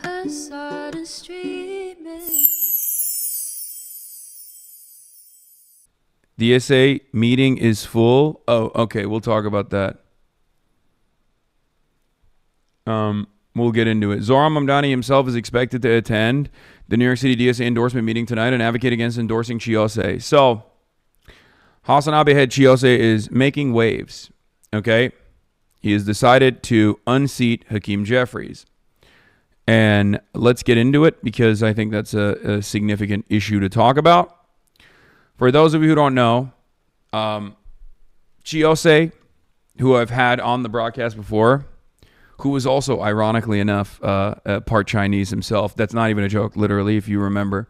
I started streaming. The SA meeting is full. Oh, okay. We'll talk about that. We'll get into it. Zohran Mamdani himself is expected to attend the New York City DSA endorsement meeting tonight and advocate against endorsing Ossé. So, HasanAbi head Ossé is making waves. Okay? He has decided to unseat Hakeem Jeffries. And let's get into it because I think that's a significant issue to talk about. For those of you who don't know, Ossé, who I've had on the broadcast before, who was also, ironically enough, part Chinese himself. That's not even a joke, literally, if you remember.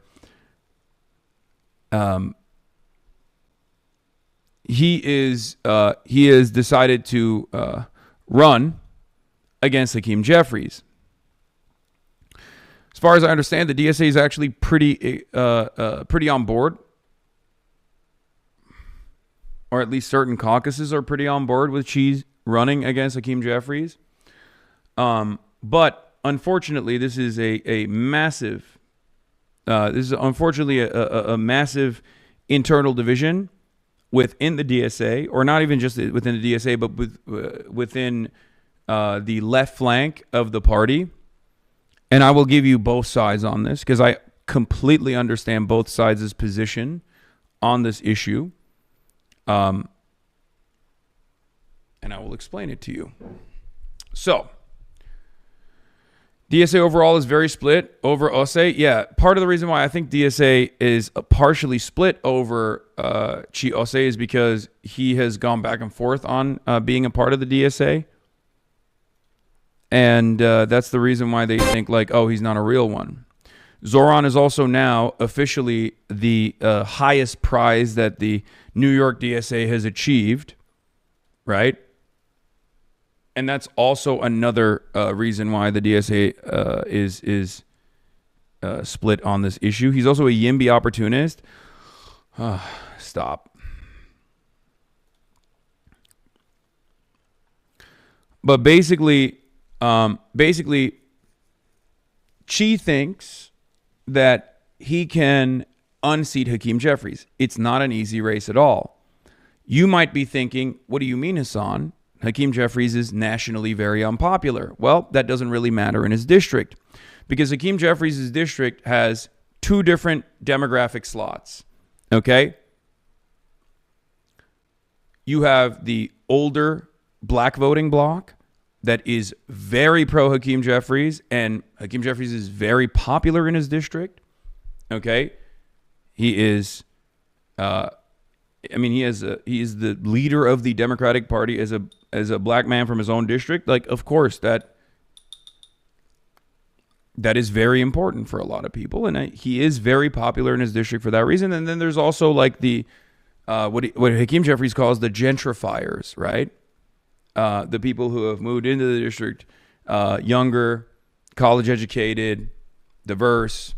He has decided to run against Hakeem Jeffries. As far as I understand, the DSA is actually pretty on board, or at least certain caucuses are pretty on board with Cheese running against Hakeem Jeffries. But unfortunately, this is a massive massive internal division within the DSA, or not even just within the DSA, but within the left flank of the party. And I will give you both sides on this because I completely understand both sides' position on this issue. And I will explain it to you. So, DSA overall is very split over Ossé. Yeah, part of the reason why I think DSA is partially split over Ossé is because he has gone back and forth on being a part of the DSA. And that's the reason why they think, like, oh, he's not a real one. Zohran is also now officially the highest prize that the New York DSA has achieved, right? And that's also another reason why the DSA is split on this issue. He's also a YIMBY opportunist. Stop. But basically, Chi thinks that he can unseat Hakeem Jeffries. It's not an easy race at all. You might be thinking, what do you mean, Hasan? Hakeem Jeffries is nationally very unpopular. Well, that doesn't really matter in his district because Hakeem Jeffries' district has two different demographic slots. Okay? You have the older black voting bloc that is very pro Hakeem Jeffries, and Hakeem Jeffries is very popular in his district. Okay? He is he is the leader of the Democratic Party as a black man from his own district. Like, of course, that is very important for a lot of people, and he is very popular in his district for that reason. And then there's also like the what Hakeem Jeffries calls the gentrifiers, right? The people who have moved into the district, younger, college educated, diverse.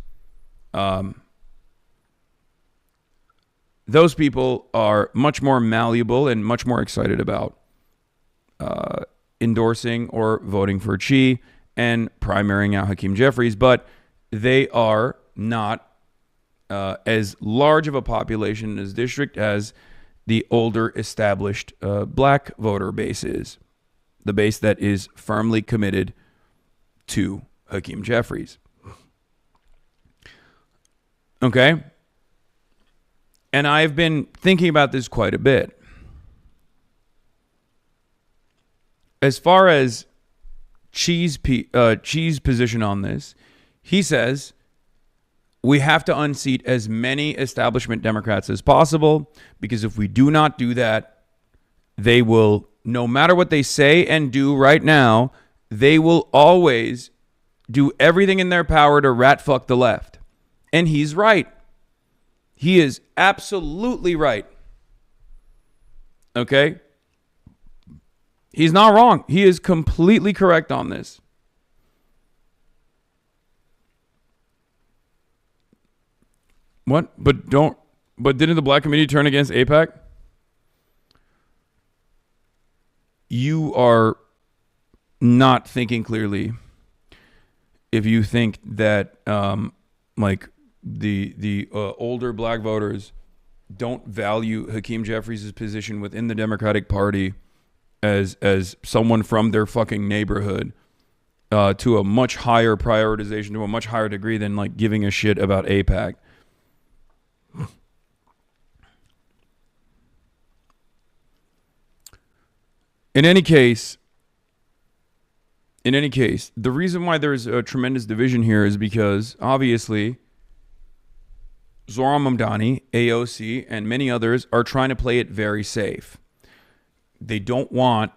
Those people are much more malleable and much more excited about endorsing or voting for Chi and primarying out Hakeem Jeffries, but they are not as large of a population in his district as the older established black voter base is, the base that is firmly committed to Hakeem Jeffries. Okay? And I've been thinking about this quite a bit. As far as Chi's position on this, he says we have to unseat as many establishment Democrats as possible because if we do not do that, they will, no matter what they say and do right now, they will always do everything in their power to rat fuck the left. And he's right. He is absolutely right. Okay? He's not wrong. He is completely correct on this. What? But didn't the black community turn against AIPAC? You are not thinking clearly. if you think that like the older black voters don't value Hakeem Jeffries' position within the Democratic Party as someone from their fucking neighborhood to a much higher prioritization, to a much higher degree than like giving a shit about AIPAC. In any case, the reason why there's a tremendous division here is because obviously Zohran Mamdani, AOC, and many others are trying to play it very safe. They don't want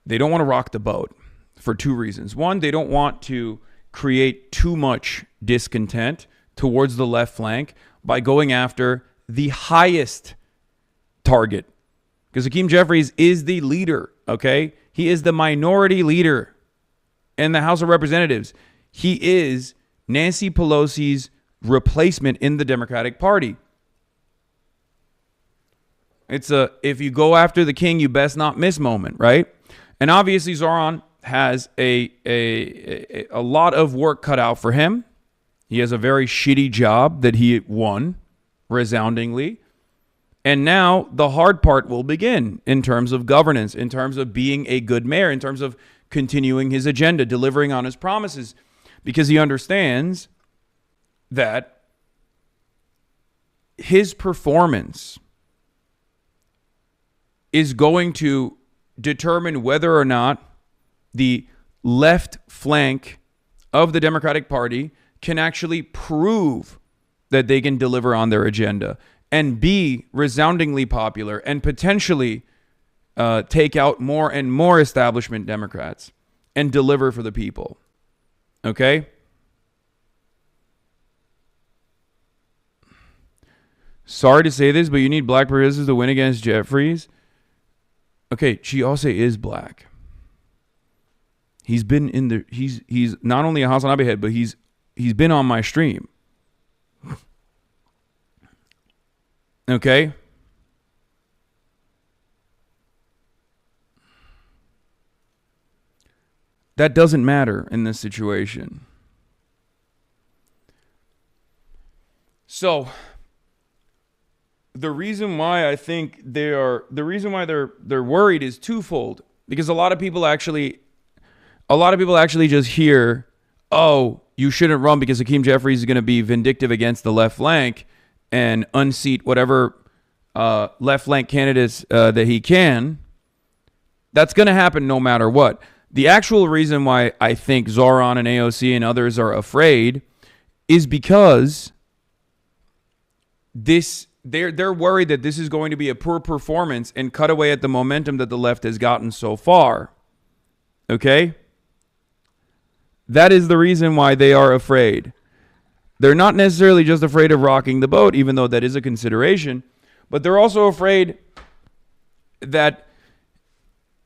to rock the boat for two reasons. One, they don't want to create too much discontent towards the left flank by going after the highest target. Because Hakeem Jeffries is the leader, okay? He is the minority leader in the House of Representatives. He is Nancy Pelosi's replacement in the Democratic Party. It's a if you go after the king, you best not miss moment, right? And obviously Zohran has a lot of work cut out for him. He has a very shitty job that he won resoundingly. And now the hard part will begin in terms of governance, in terms of being a good mayor, in terms of continuing his agenda, delivering on his promises, because he understands that his performance is going to determine whether or not the left flank of the Democratic Party can actually prove that they can deliver on their agenda and be resoundingly popular and potentially take out more and more establishment Democrats and deliver for the people. Okay? Sorry to say this, but you need black progressives to win against Jeffries. Okay, Ossé is black. He's been in the he's not only a HasanAbi head, but he's been on my stream. Okay? That doesn't matter in this situation. So the reason why I think they're worried is twofold, because a lot of people actually just hear, oh, you shouldn't run because Hakeem Jeffries is going to be vindictive against the left flank and unseat whatever left flank candidates that he can. That's going to happen no matter what. The actual reason why I think Zohran and AOC and others are afraid is because they're worried that this is going to be a poor performance and cut away at the momentum that the left has gotten so far. Okay? That is the reason why they are afraid. They're not necessarily just afraid of rocking the boat, even though that is a consideration, but they're also afraid that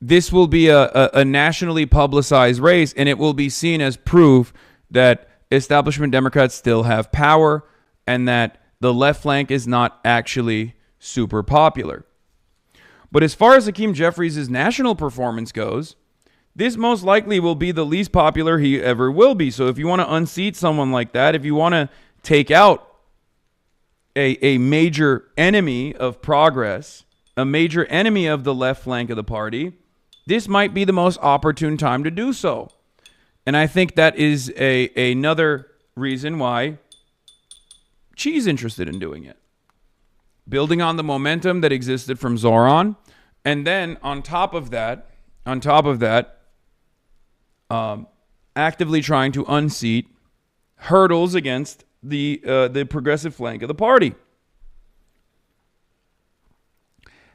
this will be a nationally publicized race, and it will be seen as proof that establishment Democrats still have power and that the left flank is not actually super popular. But as far as Hakeem Jeffries' national performance goes, this most likely will be the least popular he ever will be. So if you want to unseat someone like that, if you want to take out a major enemy of progress, a major enemy of the left flank of the party, this might be the most opportune time to do so. And I think that is another reason why Chi's interested in doing it. Building on the momentum that existed from Zohran, and then on top of that, actively trying to unseat hurdles against the progressive flank of the party.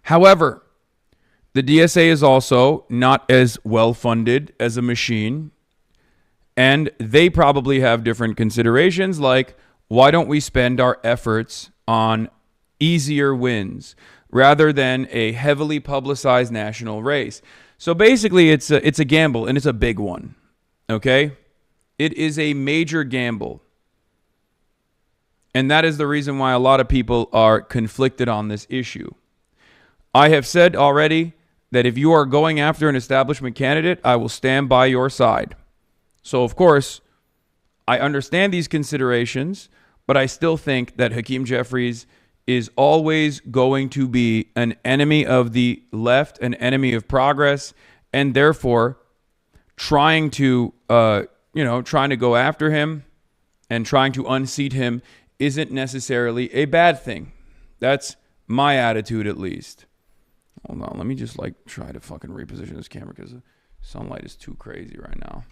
However, the DSA is also not as well funded as a machine, and they probably have different considerations, like why don't we spend our efforts on easier wins rather than a heavily publicized national race? So basically, it's a gamble, and it's a big one. Okay, it is a major gamble, and that is the reason why a lot of people are conflicted on this issue. I have said already that if you are going after an establishment candidate, I will stand by your side. So, of course, I understand these considerations, but I still think that Hakeem Jeffries is always going to be an enemy of the left, an enemy of progress, and therefore trying to go after him and trying to unseat him isn't necessarily a bad thing. That's my attitude, at least. Hold on, let me just try to fucking reposition this camera because the sunlight is too crazy right now.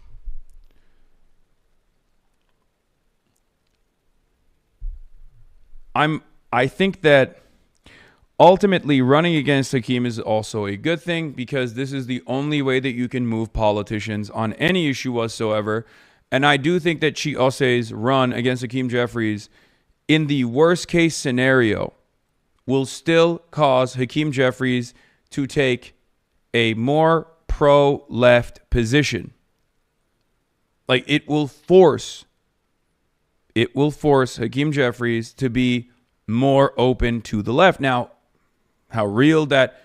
I think that ultimately running against Hakeem is also a good thing because this is the only way that you can move politicians on any issue whatsoever. And I do think that Ossé's run against Hakeem Jeffries in the worst case scenario will still cause Hakeem Jeffries to take a more pro-left position. It will force Hakeem Jeffries to be more open to the left. Now, how real that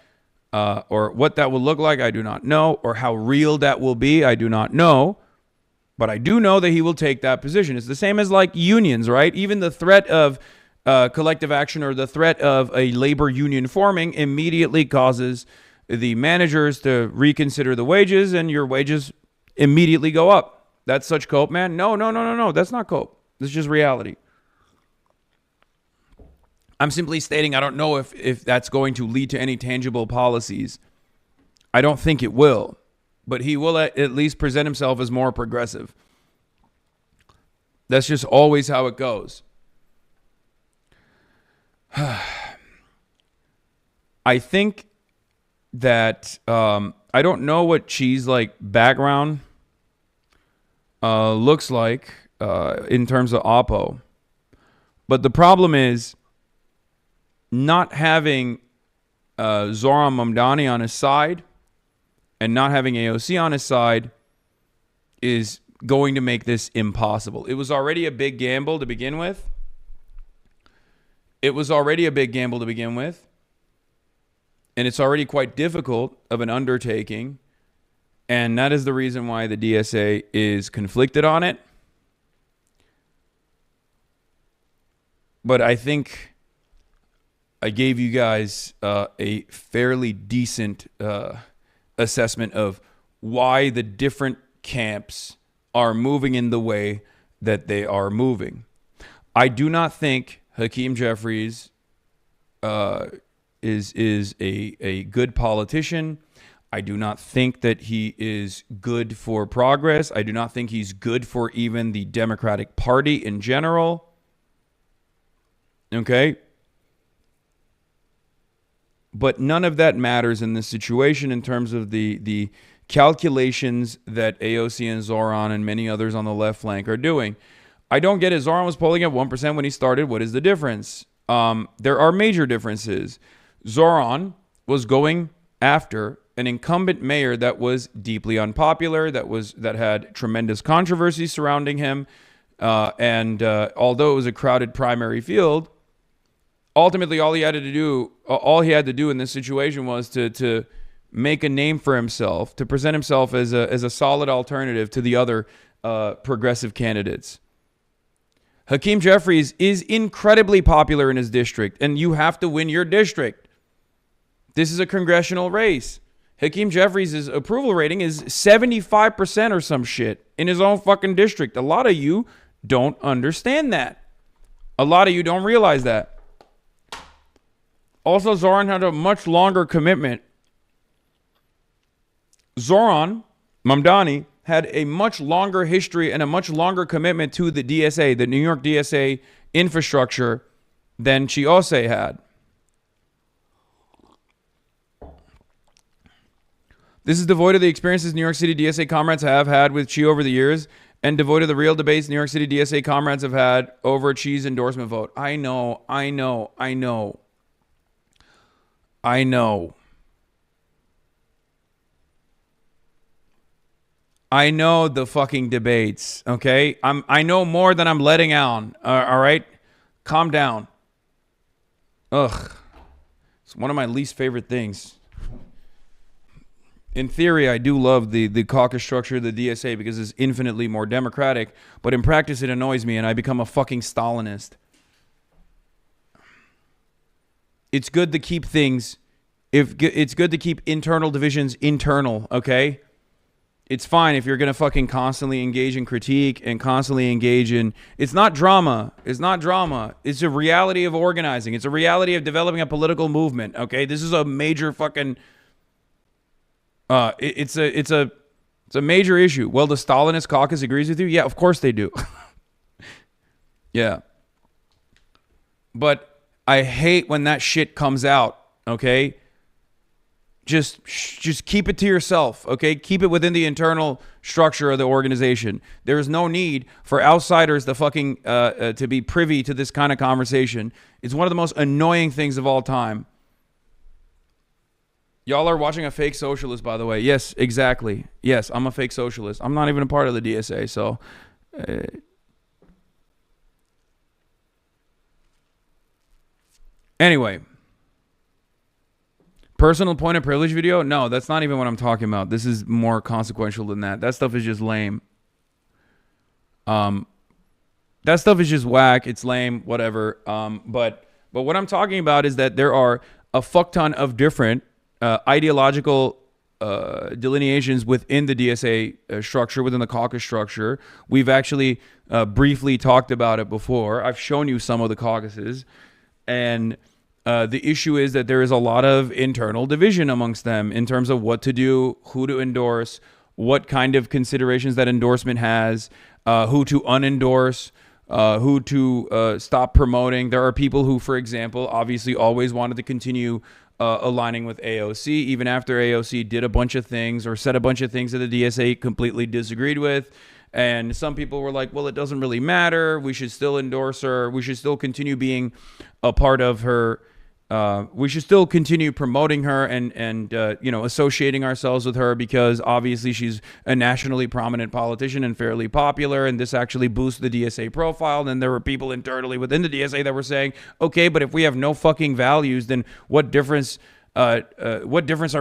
or what that will look like, I do not know. Or how real that will be, I do not know. But I do know that he will take that position. It's the same as unions, right? Even the threat of collective action or the threat of a labor union forming immediately causes the managers to reconsider the wages, and your wages immediately go up. That's such cope, man. No. That's not cope. This is just reality. I'm simply stating I don't know if that's going to lead to any tangible policies. I don't think it will. But he will at least present himself as more progressive. That's just always how it goes. I think that I don't know what Chi's background looks like in terms of Oppo. But the problem is not having Zohran Mamdani on his side and not having AOC on his side is going to make this impossible. It was already a big gamble to begin with. And it's already quite difficult of an undertaking. And that is the reason why the DSA is conflicted on it. But I think I gave you guys a fairly decent assessment of why the different camps are moving in the way that they are moving. I do not think Hakeem Jeffries is a good politician. I do not think that he is good for progress. I do not think he's good for even the Democratic Party in general. Okay? But none of that matters in this situation in terms of the calculations that AOC and Zohran and many others on the left flank are doing. I don't get it. Zohran was polling at 1% when he started. What is the difference? There are major differences. Zohran was going after an incumbent mayor that was deeply unpopular, that had tremendous controversy surrounding him. And although it was a crowded primary field, ultimately, all he had to do in this situation was to make a name for himself, to present himself as a solid alternative to the other progressive candidates. Hakeem Jeffries is incredibly popular in his district, and you have to win your district. This is a congressional race. Hakeem Jeffries' approval rating is 75% or some shit in his own fucking district. A lot of you don't understand that. A lot of you don't realize that. Also, Zohran had a much longer commitment. Zohran Mamdani had a much longer history and a much longer commitment to the DSA, the New York DSA infrastructure, than Ossé had. This is devoid of the experiences New York City DSA comrades have had with Chi over the years, and devoid of the real debates New York City DSA comrades have had over Chi's endorsement vote. I know. I know the fucking debates, okay? I know more than I'm letting on, all right? Calm down. Ugh. It's one of my least favorite things. in theory, I do love the caucus structure of the DSA because it's infinitely more democratic. But in practice, it annoys me, and I become a fucking Stalinist. It's good to keep things. It's good to keep internal divisions internal. Okay, it's fine if you're gonna fucking constantly engage in critique and constantly engage in. It's not drama. It's not drama. It's a reality of organizing. It's a reality of developing a political movement. Okay, this is a major fucking. It's a major issue. Well, the Stalinist caucus agrees with you. Yeah, of course they do. Yeah, but I hate when that shit comes out. Okay, just keep it to yourself. Okay, keep it within the internal structure of the organization. There is no need for outsiders to fucking to be privy to this kind of conversation. It's one of the most annoying things of all time. Y'all are watching a fake socialist, by the way. Yes, exactly. Yes, I'm a fake socialist. I'm not even a part of the DSA, so. Anyway. Personal point of privilege video? No, that's not even what I'm talking about. This is more consequential than that. That stuff is just lame. That stuff is just whack. It's lame, whatever. But what I'm talking about is that there are a fuck ton of different ideological delineations within the DSA structure, within the caucus structure. We've actually briefly talked about it before. I've shown you some of the caucuses, and the issue is that there is a lot of internal division amongst them in terms of what to do, who to endorse, what kind of considerations that endorsement has, who to unendorse, who to stop promoting. There are people who, for example, obviously always wanted to continue aligning with AOC, even after AOC did a bunch of things or said a bunch of things that the DSA completely disagreed with. And some people were like, well, it doesn't really matter. We should still endorse her. We should still continue being a part of her. We should still continue promoting her and associating ourselves with her because obviously she's a nationally prominent politician and fairly popular, and this actually boosts the DSA profile. And there were people internally within the DSA that were saying, okay, but if we have no fucking values, then what difference are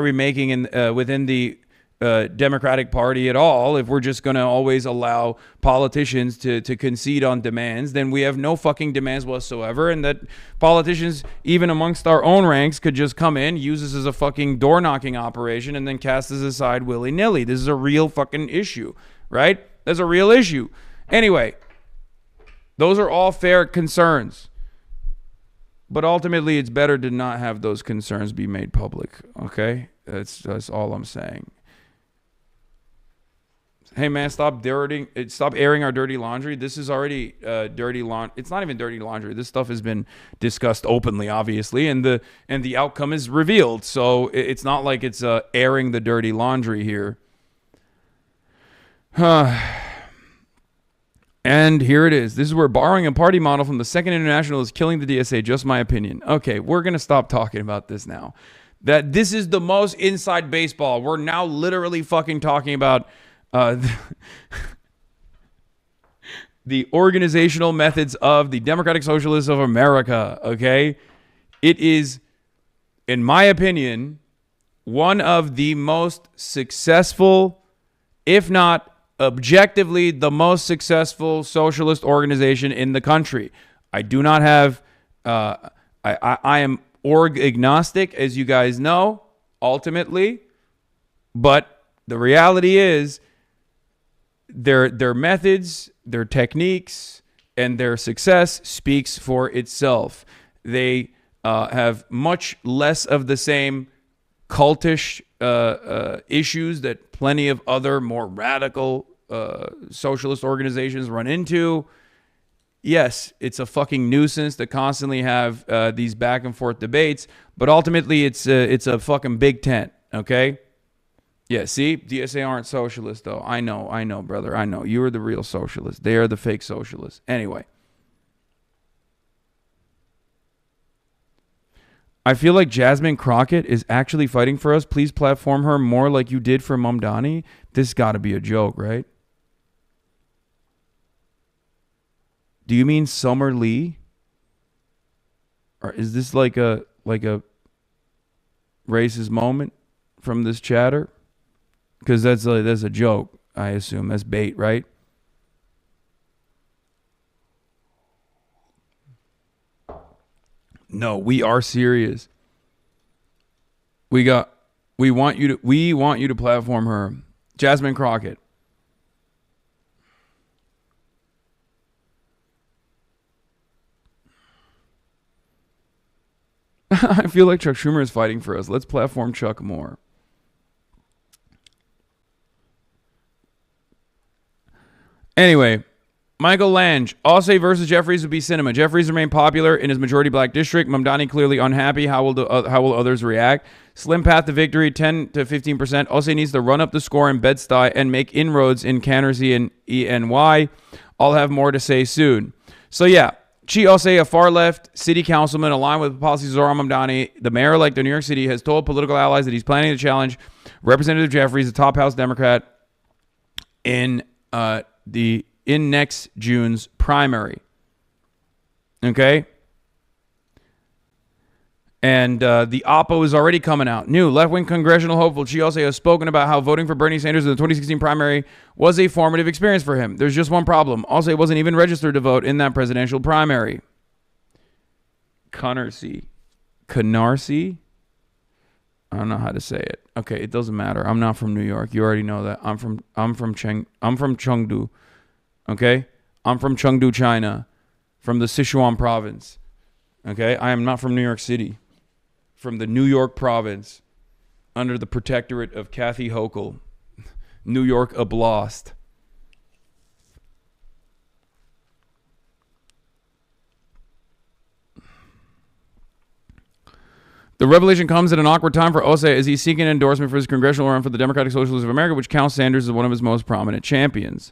we making within the Democratic Party at all? If we're just going to always allow politicians to concede on demands, then we have no fucking demands whatsoever, and that politicians, even amongst our own ranks, could just come in, use this as a fucking door-knocking operation, and then cast us aside willy-nilly. This is a real fucking issue, right? That's a real issue. Anyway, those are all fair concerns. But ultimately, it's better to not have those concerns be made public, okay? That's all I'm saying. Hey man, stop airing our dirty laundry. This is already dirty laundry. It's not even dirty laundry. This stuff has been discussed openly, obviously, and the outcome is revealed. So it's not like it's airing the dirty laundry here. And here it is. This is where borrowing a party model from the Second International is killing the DSA. Just my opinion. Okay, we're gonna stop talking about this now. That this is the most inside baseball. We're now literally fucking talking about. The organizational methods of the Democratic Socialists of America, okay? It is, in my opinion, one of the most successful, if not objectively the most successful socialist organization in the country. I do not have, I am org agnostic, as you guys know, ultimately, but the reality is, their methods, their techniques, and their success speaks for itself. They have much less of the same cultish issues that plenty of other more radical socialist organizations run into. Yes, it's a fucking nuisance to constantly have these back and forth debates, but ultimately it's a fucking big tent, okay? Yeah, see? DSA aren't socialists, though. I know, brother. I know. You are the real socialists. They are the fake socialists. Anyway. I feel like Jasmine Crockett is actually fighting for us. Please platform her more like you did for Mamdani. This got to be a joke, right? Do you mean Summer Lee? Or is this like a racist moment from this chatter? Because that's a joke, I assume. That's bait, right? No, we are serious. We want you to platform her. Jasmine Crockett. I feel like Chuck Schumer is fighting for us. Let's platform Chuck more. Anyway, Michael Lange. Ossé versus Jeffries would be cinema. Jeffries remained popular in his majority black district. Mamdani clearly unhappy. How will others react? Slim path to victory, 10 to 15%. Ossé needs to run up the score in Bed-Stuy and make inroads in Canarsie and ENY. I'll have more to say soon. So yeah, Chi Ossé, a far-left city councilman aligned with policies of Zohran Mamdani, the mayor-elect of New York City, has told political allies that he's planning to challenge Representative Jeffries, a top House Democrat, in next June's primary. Okay? And the Oppo is already coming out. New left-wing congressional hopeful Chi Ossé has spoken about how voting for Bernie Sanders in the 2016 primary was a formative experience for him. There's just one problem. Ossé wasn't even registered to vote in that presidential primary. Canarsie. I don't know how to say it. Okay, it doesn't matter. I'm not from New York. You already know that. I'm from Chengdu. Okay? I'm from Chengdu, China, from the Sichuan province. Okay? I am not from New York City. From the New York province, under the protectorate of Kathy Hochul, New York Oblast. The revelation comes at an awkward time for Ossé as he's seeking an endorsement for his congressional run for the Democratic Socialists of America, which counts Sanders as one of his most prominent champions.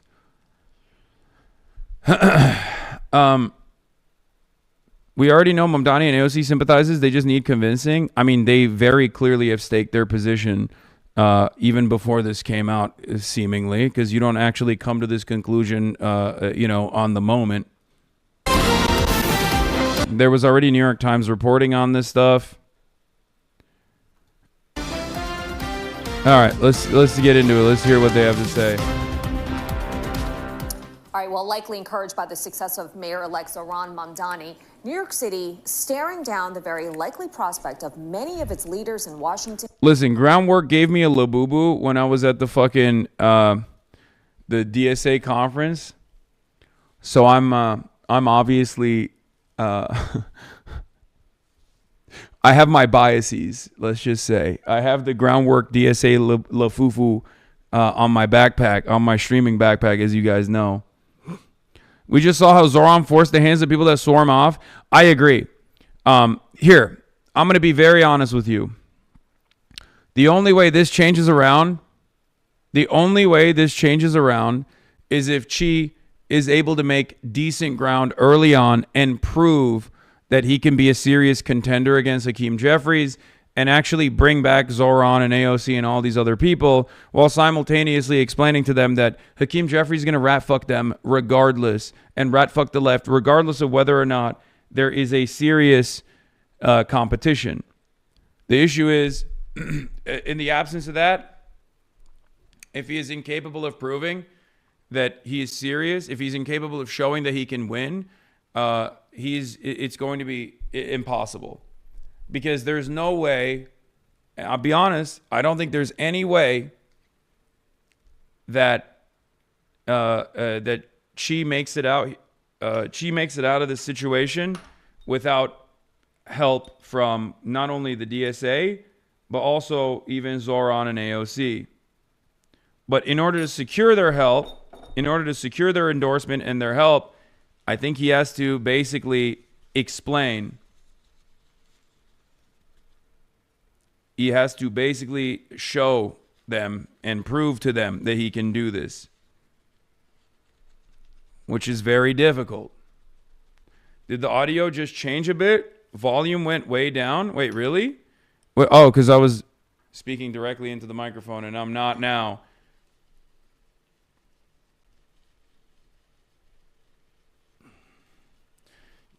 We already know Mamdani and AOC sympathizes. They just need convincing. I mean, they very clearly have staked their position even before this came out, seemingly, because you don't actually come to this conclusion, on the moment. There was already New York Times reporting on this stuff. All right, let's get into it. Let's hear what they have to say. All right, well, likely encouraged by the success of Mayor-elect Zohran Mamdani, New York City staring down the very likely prospect of many of its leaders in Washington. Listen, groundwork gave me a labubu when I was at the fucking the DSA conference. So I'm obviously I have my biases. Let's just say I have the groundwork DSA lafufu on my backpack, on my streaming backpack, as you guys know. We just saw how Zohran forced the hands of people that swore him off. I agree. Here, I'm going to be very honest with you. The only way this changes around is if Chi is able to make decent ground early on and prove that he can be a serious contender against Hakeem Jeffries and actually bring back Zohran and AOC and all these other people while simultaneously explaining to them that Hakeem Jeffries is going to rat fuck them regardless and rat fuck the left regardless of whether or not there is a serious competition. The issue is, in the absence of that, if he is incapable of proving that he is serious, if he's incapable of showing that he can win, it's going to be impossible. Because there's no way, I'll be honest, I don't think there's any way that that Chi makes it out of this situation without help from not only the DSA, but also even Zohran and AOC. But in order to secure their help, in order to secure their endorsement and their help, I think he has to basically explain. He has to basically show them and prove to them that he can do this, which is very difficult. Did the audio just change a bit? Volume went way down. Wait, really? Wait, oh, because I was speaking directly into the microphone and I'm not now.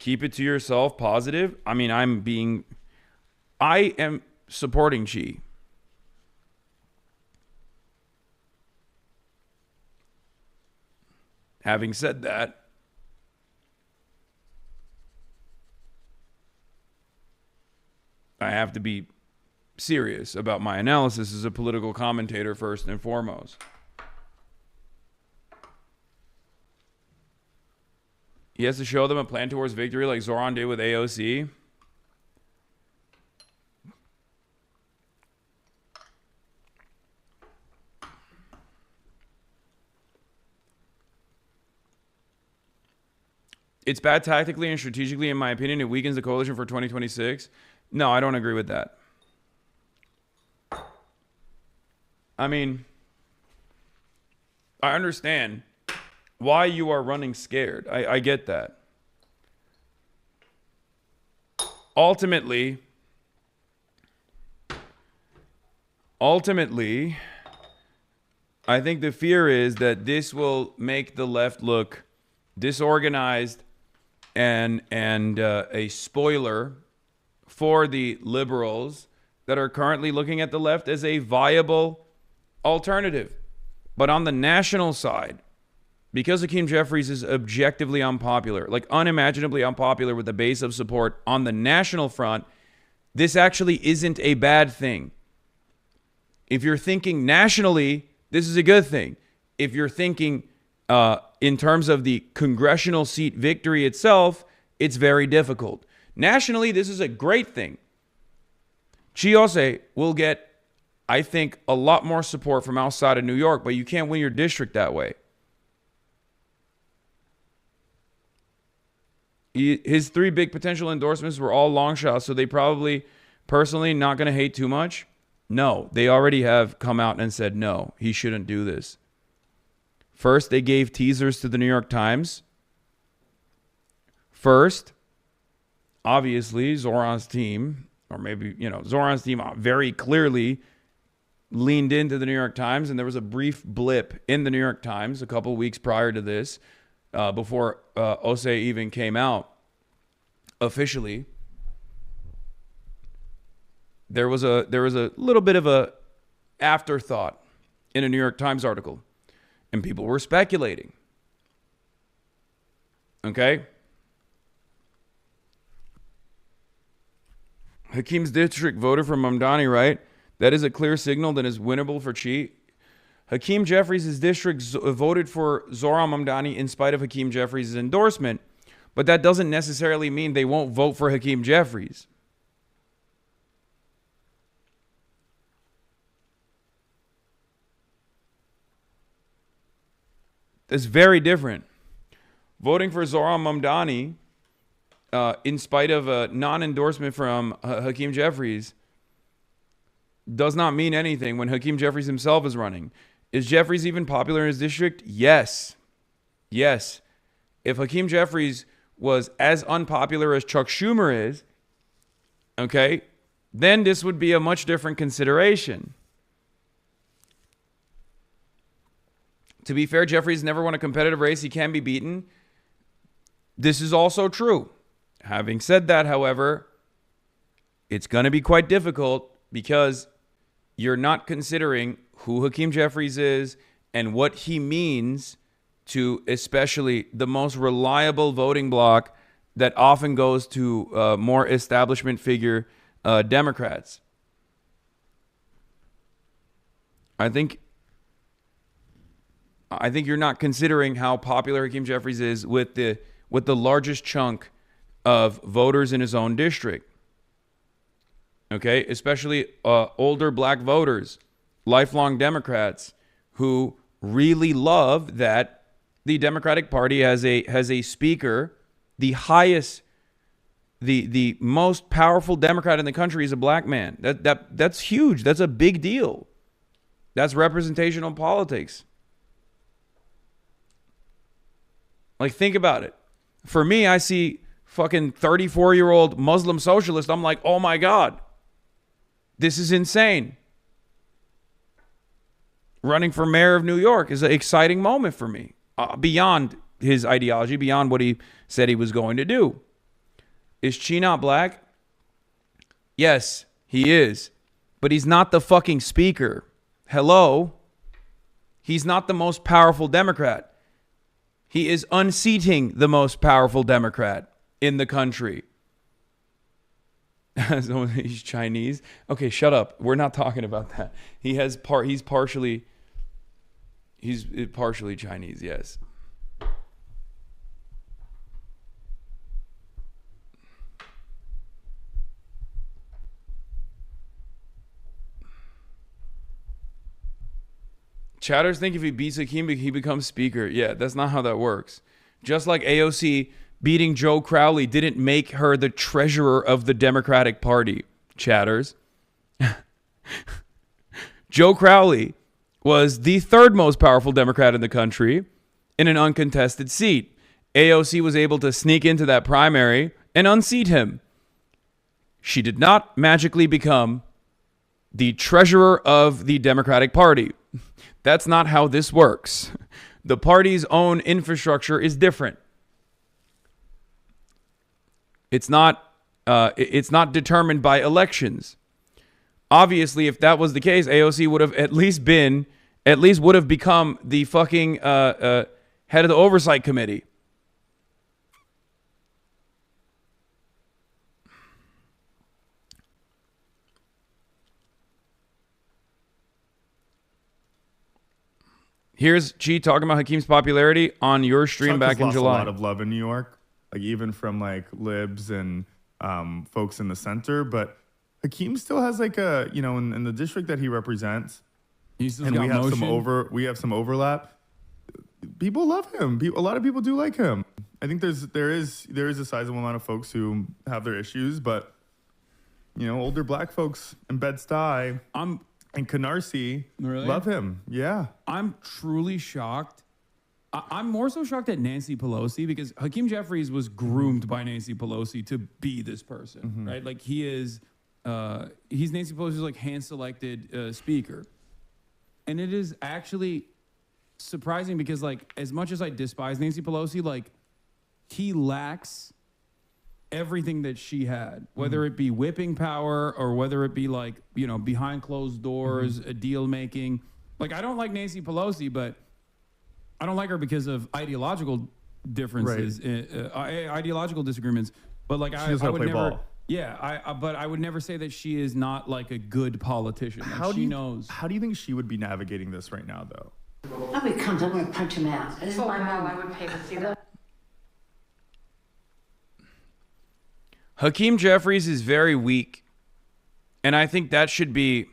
Keep it to yourself, positive. I mean, I am supporting Chi. Having said that, I have to be serious about my analysis as a political commentator first and foremost. He has to show them a plan towards victory like Zoran did with AOC. It's bad tactically and strategically, in my opinion. It weakens the coalition for 2026. No, I don't agree with that. I mean, I understand why you are running scared. I get that. Ultimately, I think the fear is that this will make the left look disorganized and a spoiler for the liberals that are currently looking at the left as a viable alternative. But on the national side, because Hakeem Jeffries is objectively unpopular, like unimaginably unpopular with the base of support on the national front, this actually isn't a bad thing. If you're thinking nationally, this is a good thing. If you're thinking in terms of the congressional seat victory itself, it's very difficult. Nationally, this is a great thing. Ossé will get, I think, a lot more support from outside of New York, but you can't win your district that way. His three big potential endorsements were all long shots, so they probably personally not going to hate too much. No, they already have come out and said, no, he shouldn't do this. First, they gave teasers to the New York Times. First, obviously, Zoran's team, or maybe, Zoran's team very clearly leaned into the New York Times, and there was a brief blip in the New York Times a couple weeks prior to this, before Ossé even came out officially. There was a little bit of a afterthought in a New York Times article, and people were speculating. Okay? Hakeem's district voted for Mamdani, right? That is a clear signal that is winnable for Chi. Hakeem Jeffries' district voted for Zoran Mamdani in spite of Hakeem Jeffries' endorsement, but that doesn't necessarily mean they won't vote for Hakeem Jeffries. That's very different. Voting for Zoran Mamdani in spite of a non-endorsement from Hakeem Jeffries does not mean anything when Hakeem Jeffries himself is running. Is Jeffries even popular in his district? Yes. Yes. If Hakeem Jeffries was as unpopular as Chuck Schumer is, okay, then this would be a much different consideration. To be fair, Jeffries never won a competitive race. He can be beaten. This is also true. Having said that, however, it's going to be quite difficult because you're not considering who Hakeem Jeffries is and what he means to especially the most reliable voting bloc that often goes to more establishment figure Democrats. I think you're not considering how popular Hakeem Jeffries is with the largest chunk of voters in his own district. Okay, especially older black voters, lifelong Democrats who really love that the Democratic Party has a speaker, the most powerful Democrat in the country is a black man. That's huge. That's a big deal. That's representational politics. Like, think about it. For me, I see fucking 34-year-old Muslim socialist. I'm like, oh my God, this is insane. Running for mayor of New York is an exciting moment for me. Beyond his ideology, beyond what he said he was going to do. Is Chi not black? Yes, he is. But he's not the fucking speaker. Hello? He's not the most powerful Democrat. He is unseating the most powerful Democrat in the country. So he's Chinese. Okay, shut up. We're not talking about that. He's partially Chinese, yes. Chatters think if he beats Hakeem, he becomes speaker. Yeah, that's not how that works. Just like AOC beating Joe Crowley didn't make her the treasurer of the Democratic Party. Chatters. Joe Crowley was the third most powerful Democrat in the country in an uncontested seat. AOC was able to sneak into that primary and unseat him. She did not magically become the treasurer of the Democratic Party. That's not how this works. The party's own infrastructure is different. It's not determined by elections. Obviously, if that was the case, AOC would have would have become the fucking head of the oversight committee. Here's Chi talking about Hakeem's popularity on your stream Chuck back in has July. lost a lot of love in New York, like even from like libs and folks in the center. But Hakeem still has like a, you know, in the district that he represents, and we have some overlap. People love him. A lot of people do like him. I think there is a sizable amount of folks who have their issues, but you know, older black folks in Bed-Stuy and Canarsie love him. Yeah. I'm truly shocked. I'm more so shocked at Nancy Pelosi because Hakeem Jeffries was groomed by Nancy Pelosi to be this person, right? Like he's Nancy Pelosi's like hand-selected speaker. And it is actually surprising because like as much as I despise Nancy Pelosi, like he lacks everything that she had, whether it be whipping power or whether it be like, you know, behind closed doors, a deal making. Like I don't like Nancy Pelosi, but I don't like her because of ideological differences, ideological disagreements. But like I would never, ball. But I would never say that she is not like a good politician. Like How do you think she would be navigating this right now, though? Oh, he comes, I'm gonna punch him out. This is my mom. I would pay to see that. Hakeem Jeffries is very weak, and I think that should be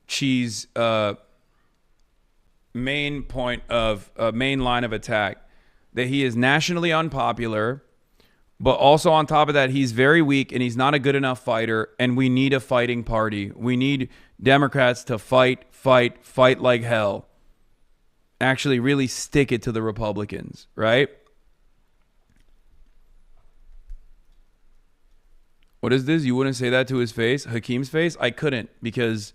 Chi's main line of attack, that he is nationally unpopular, but also on top of that, he's very weak and he's not a good enough fighter, and we need a fighting party. We need Democrats to fight like hell. Actually really stick it to the Republicans, right? What is this? You wouldn't say that to his face? Hakeem's face? I couldn't, because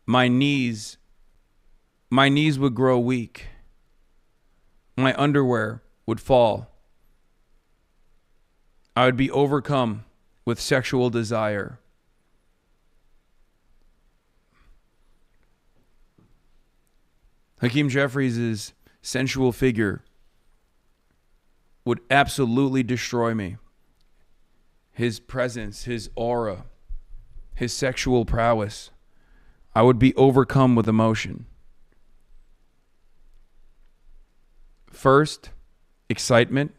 my knees would grow weak. My underwear would fall. I would be overcome with sexual desire. Hakeem Jeffries' sensual figure would absolutely destroy me. His presence, his aura, his sexual prowess. I would be overcome with emotion. First, excitement,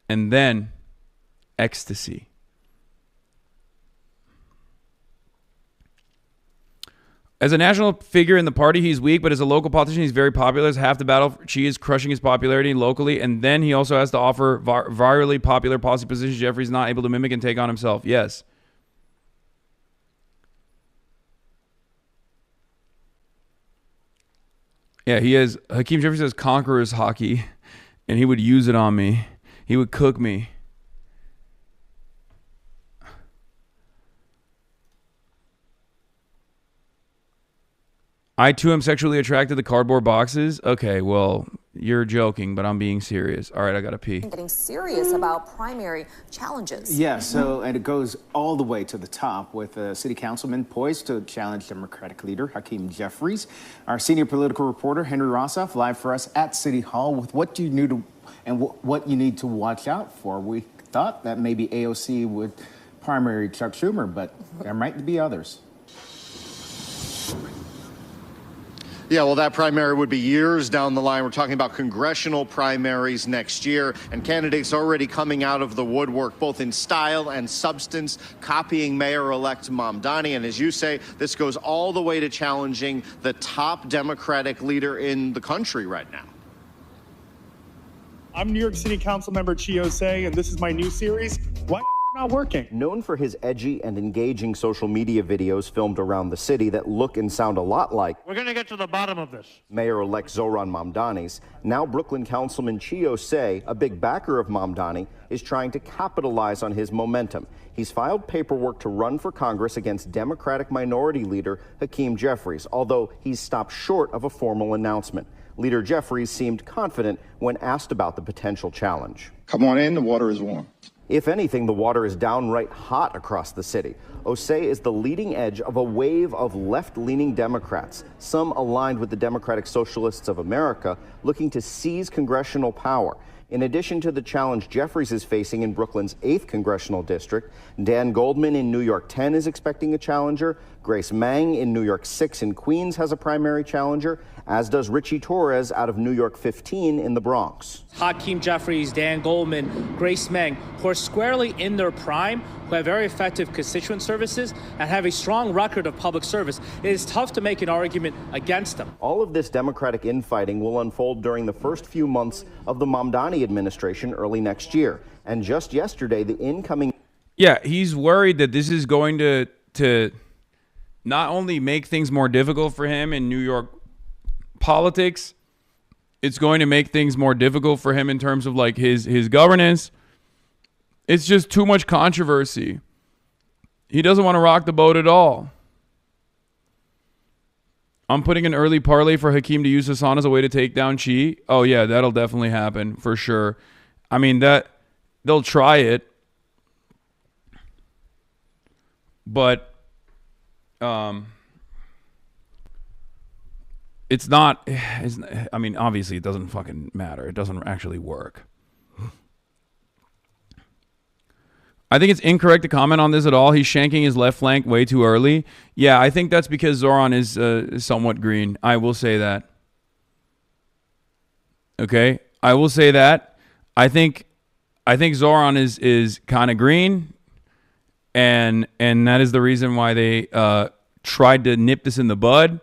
and then ecstasy. As a national figure in the party, he's weak, but as a local politician, he's very popular. As half the battle, Chi is crushing his popularity locally, and then he also has to offer virally popular policy positions Jeffrey's not able to mimic and take on himself. Yes. Yeah, he has. Hakeem Jeffries has conqueror's hockey, and he would use it on me. He would cook me. I too am sexually attracted to cardboard boxes. Okay, well, you're joking, but I'm being serious. All right, I gotta pee. Getting serious about primary challenges. Yeah, and it goes all the way to the top with a city councilman poised to challenge Democratic leader Hakeem Jeffries. Our senior political reporter, Henry Rossoff, live for us at City Hall with what you knew and what you need to watch out for. We thought that maybe AOC would primary Chuck Schumer, but there might be others. Yeah, well, that primary would be years down the line. We're talking about congressional primaries next year, and candidates already coming out of the woodwork, both in style and substance, copying Mayor-elect Mamdani. And as you say, this goes all the way to challenging the top Democratic leader in the country right now. I'm New York City Council member Ossé, and this is my new series, Why Not Working? Known for his edgy and engaging social media videos filmed around the city that look and sound a lot like We're going to get to the bottom of this. Mayor-elect Zohran Mamdani's, now Brooklyn Councilman Ossé, a big backer of Mamdani, is trying to capitalize on his momentum. He's filed paperwork to run for Congress against Democratic Minority Leader Hakeem Jeffries, although he's stopped short of a formal announcement. Leader Jeffries seemed confident when asked about the potential challenge. Come on in, the water is warm. If anything, the water is downright hot across the city. Ossé is the leading edge of a wave of left-leaning Democrats, some aligned with the Democratic Socialists of America, looking to seize congressional power. In addition to the challenge Jeffries is facing in Brooklyn's 8th congressional district, Dan Goldman in New York 10 is expecting a challenger. Grace Meng in New York 6 in Queens has a primary challenger, as does Richie Torres out of New York 15 in the Bronx. Hakeem Jeffries, Dan Goldman, Grace Meng, who are squarely in their prime, who have very effective constituent services and have a strong record of public service. It is tough to make an argument against them. All of this Democratic infighting will unfold during the first few months of the Mamdani administration early next year. And just yesterday, the incoming... Yeah, he's worried that this is going to not only make things more difficult for him in New York politics, it's going to make things more difficult for him in terms of like his governance. It's just too much controversy. He doesn't want to rock the boat at all. I'm putting an early parlay for Hakeem to use Hassan as a way to take down Chi. Oh yeah, that'll definitely happen for sure. I mean, that they'll try it. But it's not, I mean, obviously it doesn't fucking matter. It doesn't actually work. I think it's incorrect to comment on this at all. He's shanking his left flank way too early. Yeah, I think that's because Zohran is somewhat green. I will say that. Okay, I will say that. I think Zohran is kind of green, and that is the reason why they tried to nip this in the bud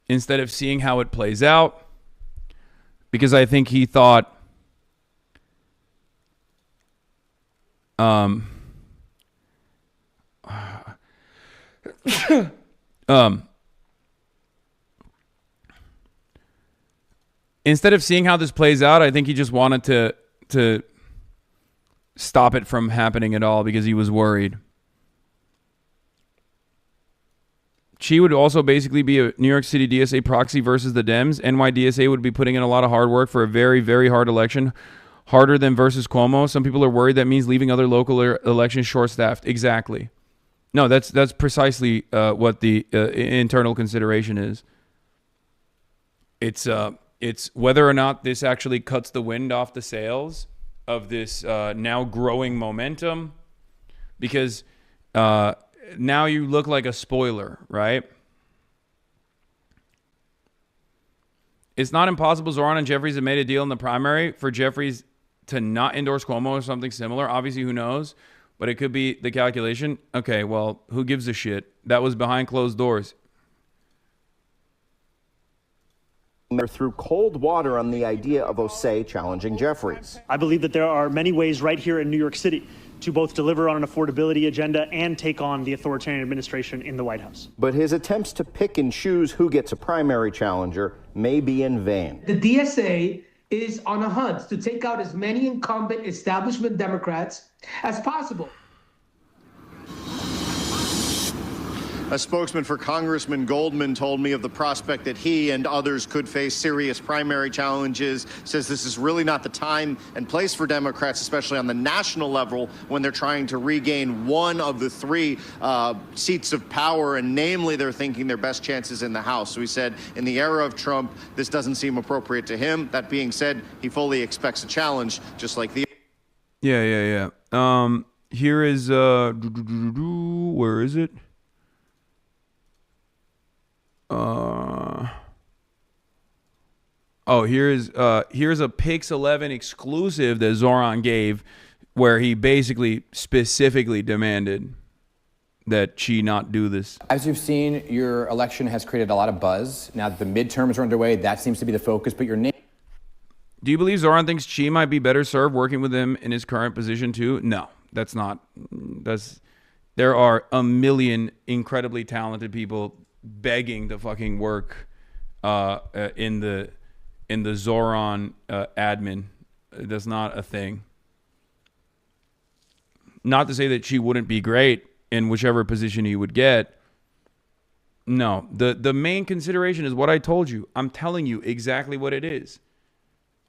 instead of seeing how it plays out, because I think he thought instead of seeing how this plays out, I think he just wanted to stop it from happening at all because he was worried. She would also basically be a New York City DSA proxy versus the Dems. NYDSA would be putting in a lot of hard work for a very, very hard election, harder than versus Cuomo. Some people are worried that means leaving other local elections short-staffed. Exactly. No, that's precisely what the internal consideration is. It's whether or not this actually cuts the wind off the sails of this now growing momentum, because now you look like a spoiler, right? It's not impossible Zohran and Jeffries have made a deal in the primary for Jeffries to not endorse Cuomo or something similar. Obviously, who knows? But it could be the calculation. Okay, well, who gives a shit? That was behind closed doors. They're through cold water on the idea of Ossé challenging Jeffries. I believe that there are many ways right here in New York City to both deliver on an affordability agenda and take on the authoritarian administration in the White House. But his attempts to pick and choose who gets a primary challenger may be in vain. The DSA is on a hunt to take out as many incumbent establishment Democrats as possible. A spokesman for Congressman Goldman told me of the prospect that he and others could face serious primary challenges, says this is really not the time and place for Democrats, especially on the national level, when they're trying to regain one of the three seats of power, and namely they're thinking their best chances in the House. So he said in the era of Trump, this doesn't seem appropriate to him. That being said, he fully expects a challenge, just like the... Yeah. Here is, where is it? Here's a Pix 11 exclusive that Zoran gave, where he basically specifically demanded that she not do this. As you've seen, your election has created a lot of buzz. Now that the midterms are underway, that seems to be the focus, but your name... Do you believe Zoran thinks Chi might be better served working with him in his current position too? No, that's not. There are a million incredibly talented people begging to fucking work in the Zoran admin. That's not a thing. Not to say that she wouldn't be great in whichever position he would get. No, the main consideration is what I told you. I'm telling you exactly what it is.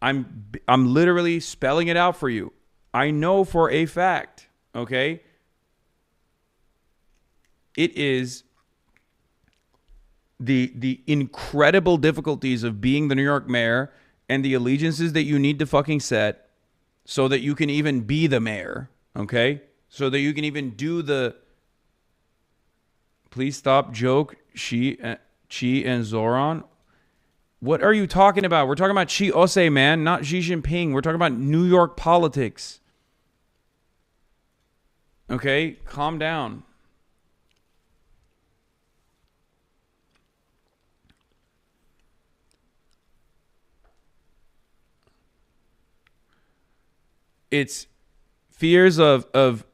I'm literally spelling it out for you. I know for a fact, okay? It is the incredible difficulties of being the New York mayor and the allegiances that you need to fucking set so that you can even be the mayor, okay? So that you can even do the... Please stop joke, Chi and Zoran. What are you talking about? We're talking about Chi Ossé, man, not Xi Jinping. We're talking about New York politics. Okay? Calm down. It's fears of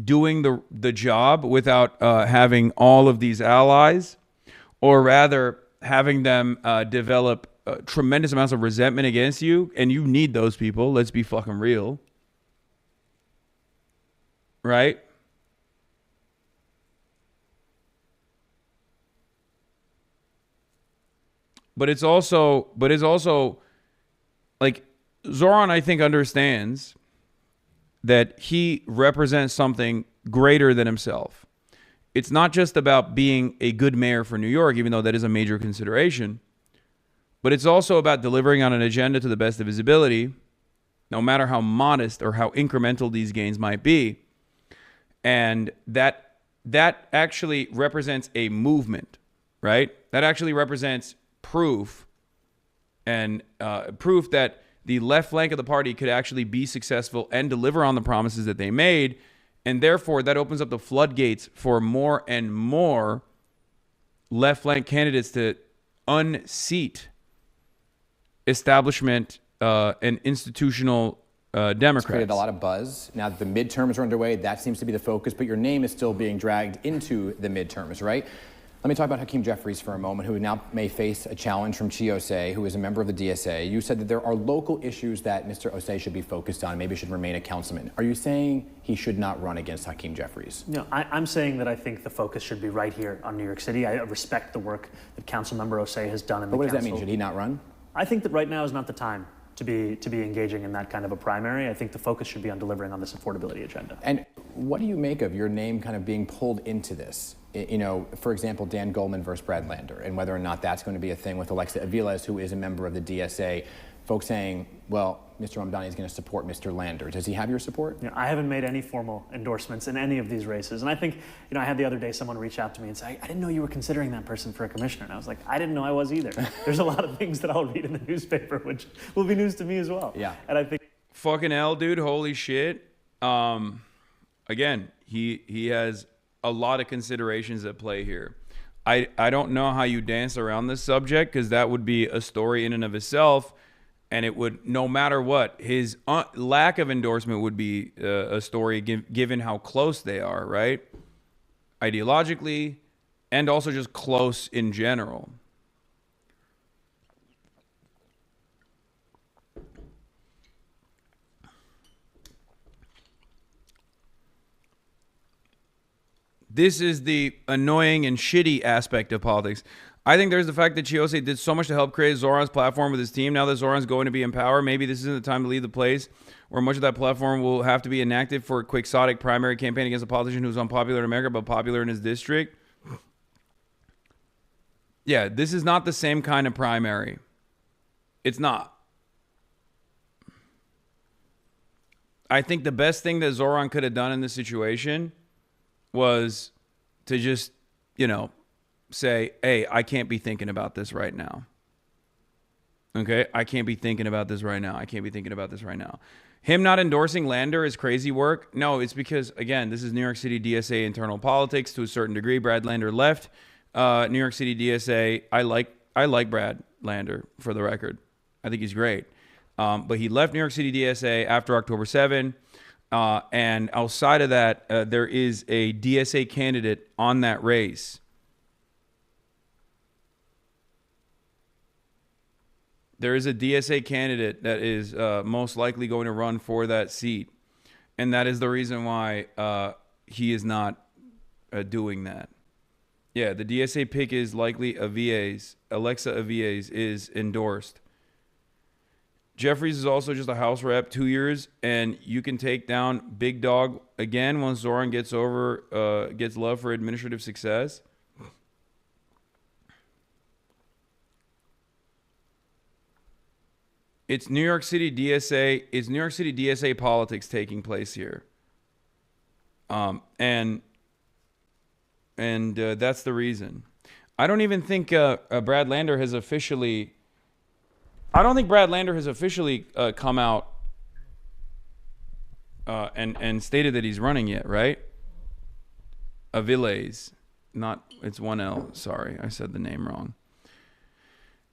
doing the job without having all of these allies, or rather having them develop tremendous amounts of resentment against you, and you need those people. Let's be fucking real. Right? But it's also like Zoran, I think, understands that he represents something greater than himself. It's not just about being a good mayor for New York, even though that is a major consideration, but it's also about delivering on an agenda to the best of his ability, no matter how modest or how incremental these gains might be. And that actually represents a movement, right? That actually represents proof, and proof that the left flank of the party could actually be successful and deliver on the promises that they made. And therefore, that opens up the floodgates for more and more left flank candidates to unseat establishment and institutional Democrats. It's created a lot of buzz. Now that the midterms are underway, that seems to be the focus, but your name is still being dragged into the midterms, right? Let me talk about Hakeem Jeffries for a moment, who now may face a challenge from Chi Ossé, who is a member of the DSA. You said that there are local issues that Mr. Ossé should be focused on, maybe should remain a councilman. Are you saying he should not run against Hakeem Jeffries? No, I'm saying that I think the focus should be right here on New York City. I respect the work that Councilmember Ossé has done in the council. But what does that mean? Should he not run? I think that right now is not the time to be engaging in that kind of a primary. I think the focus should be on delivering on this affordability agenda. And what do you make of your name kind of being pulled into this? You know, for example, Dan Goldman versus Brad Lander, and whether or not that's going to be a thing with Alexa Aviles, who is a member of the DSA. Folks saying, well, Mr. Mamdani is going to support Mr. Lander. Does he have your support? You know, I haven't made any formal endorsements in any of these races. And I think, you know, I had the other day someone reach out to me and say, I didn't know you were considering that person for a commissioner. And I was like, I didn't know I was either. There's a lot of things that I'll read in the newspaper, which will be news to me as well. Yeah. And I think... Fucking hell, dude. Holy shit. Again, he has a lot of considerations at play here. I don't know how you dance around this subject, because that would be a story in and of itself. And it would, no matter what, his lack of endorsement would be a story given how close they are, right? Ideologically, and also just close in general. This is the annoying and shitty aspect of politics. I think there's the fact that Chiose did so much to help create Zoran's platform with his team. Now that Zoran's going to be in power, maybe this isn't the time to leave the place where much of that platform will have to be enacted for a quixotic primary campaign against a politician who's unpopular in America but popular in his district. Yeah, this is not the same kind of primary. It's not. I think the best thing that Zoran could have done in this situation was to just, say, hey, I can't be thinking about this right now. Okay? I can't be thinking about this right now. I can't be thinking about this right now. Him not endorsing Lander is crazy work. No, it's because, again, this is New York City DSA internal politics to a certain degree. Brad Lander left New York City DSA. I like Brad Lander, for the record. I think he's great. But he left New York City DSA after October 7. And outside of that, there is a DSA candidate on that race. There is a DSA candidate that is most likely going to run for that seat. And that is the reason why he is not doing that. Yeah, the DSA pick is likely Avies. Alexa Avies is endorsed. Jeffries is also just a House rep, 2 years, and you can take down Big Dog again once Zoran gets love for administrative success. It's New York City DSA. It's New York City DSA politics taking place here. And that's the reason. I don't even think Brad Lander has officially. I don't think Brad Lander has officially come out and stated that he's running yet, right? Aviles, it's 1L. Sorry, I said the name wrong.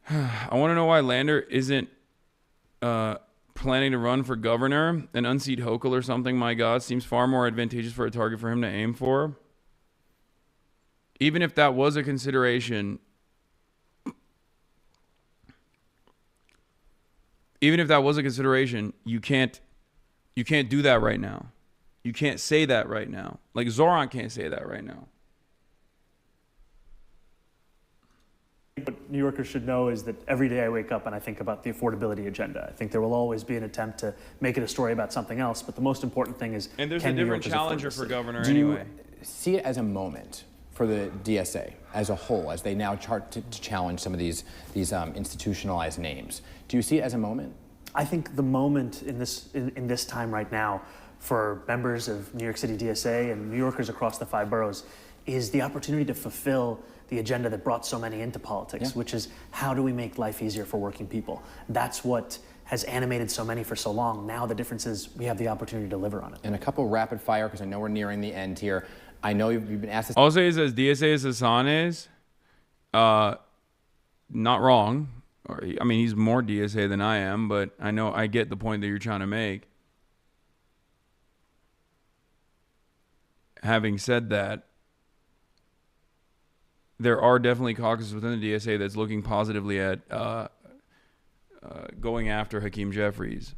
I want to know why Lander isn't planning to run for governor and unseat Hochul or something. My God, seems far more advantageous for a target for him to aim for. Even if that was a consideration, you can't do that right now. You can't say that right now. Like Zoran can't say that right now. What New Yorkers should know is that every day I wake up and I think about the affordability agenda. I think there will always be an attempt to make it a story about something else, but the most important thing is, and there's a different challenger for governor anyway. Do you see it as a moment for the DSA as a whole, as they now chart to challenge some of these institutionalized names? Do you see it as a moment? I think the moment in this time right now for members of New York City DSA and New Yorkers across the 5 boroughs is the opportunity to fulfill the agenda that brought so many into politics, which is how do we make life easier for working people? That's what has animated so many for so long. Now the difference is we have the opportunity to deliver on it. And a couple rapid fire, because I know we're nearing the end here. I know you've been asked this. Ossé says DSA is Hassan is. Not wrong. I mean, he's more DSA than I am, but I get the point that you're trying to make. Having said that, there are definitely caucuses within the DSA that's looking positively at going after Hakeem Jeffries.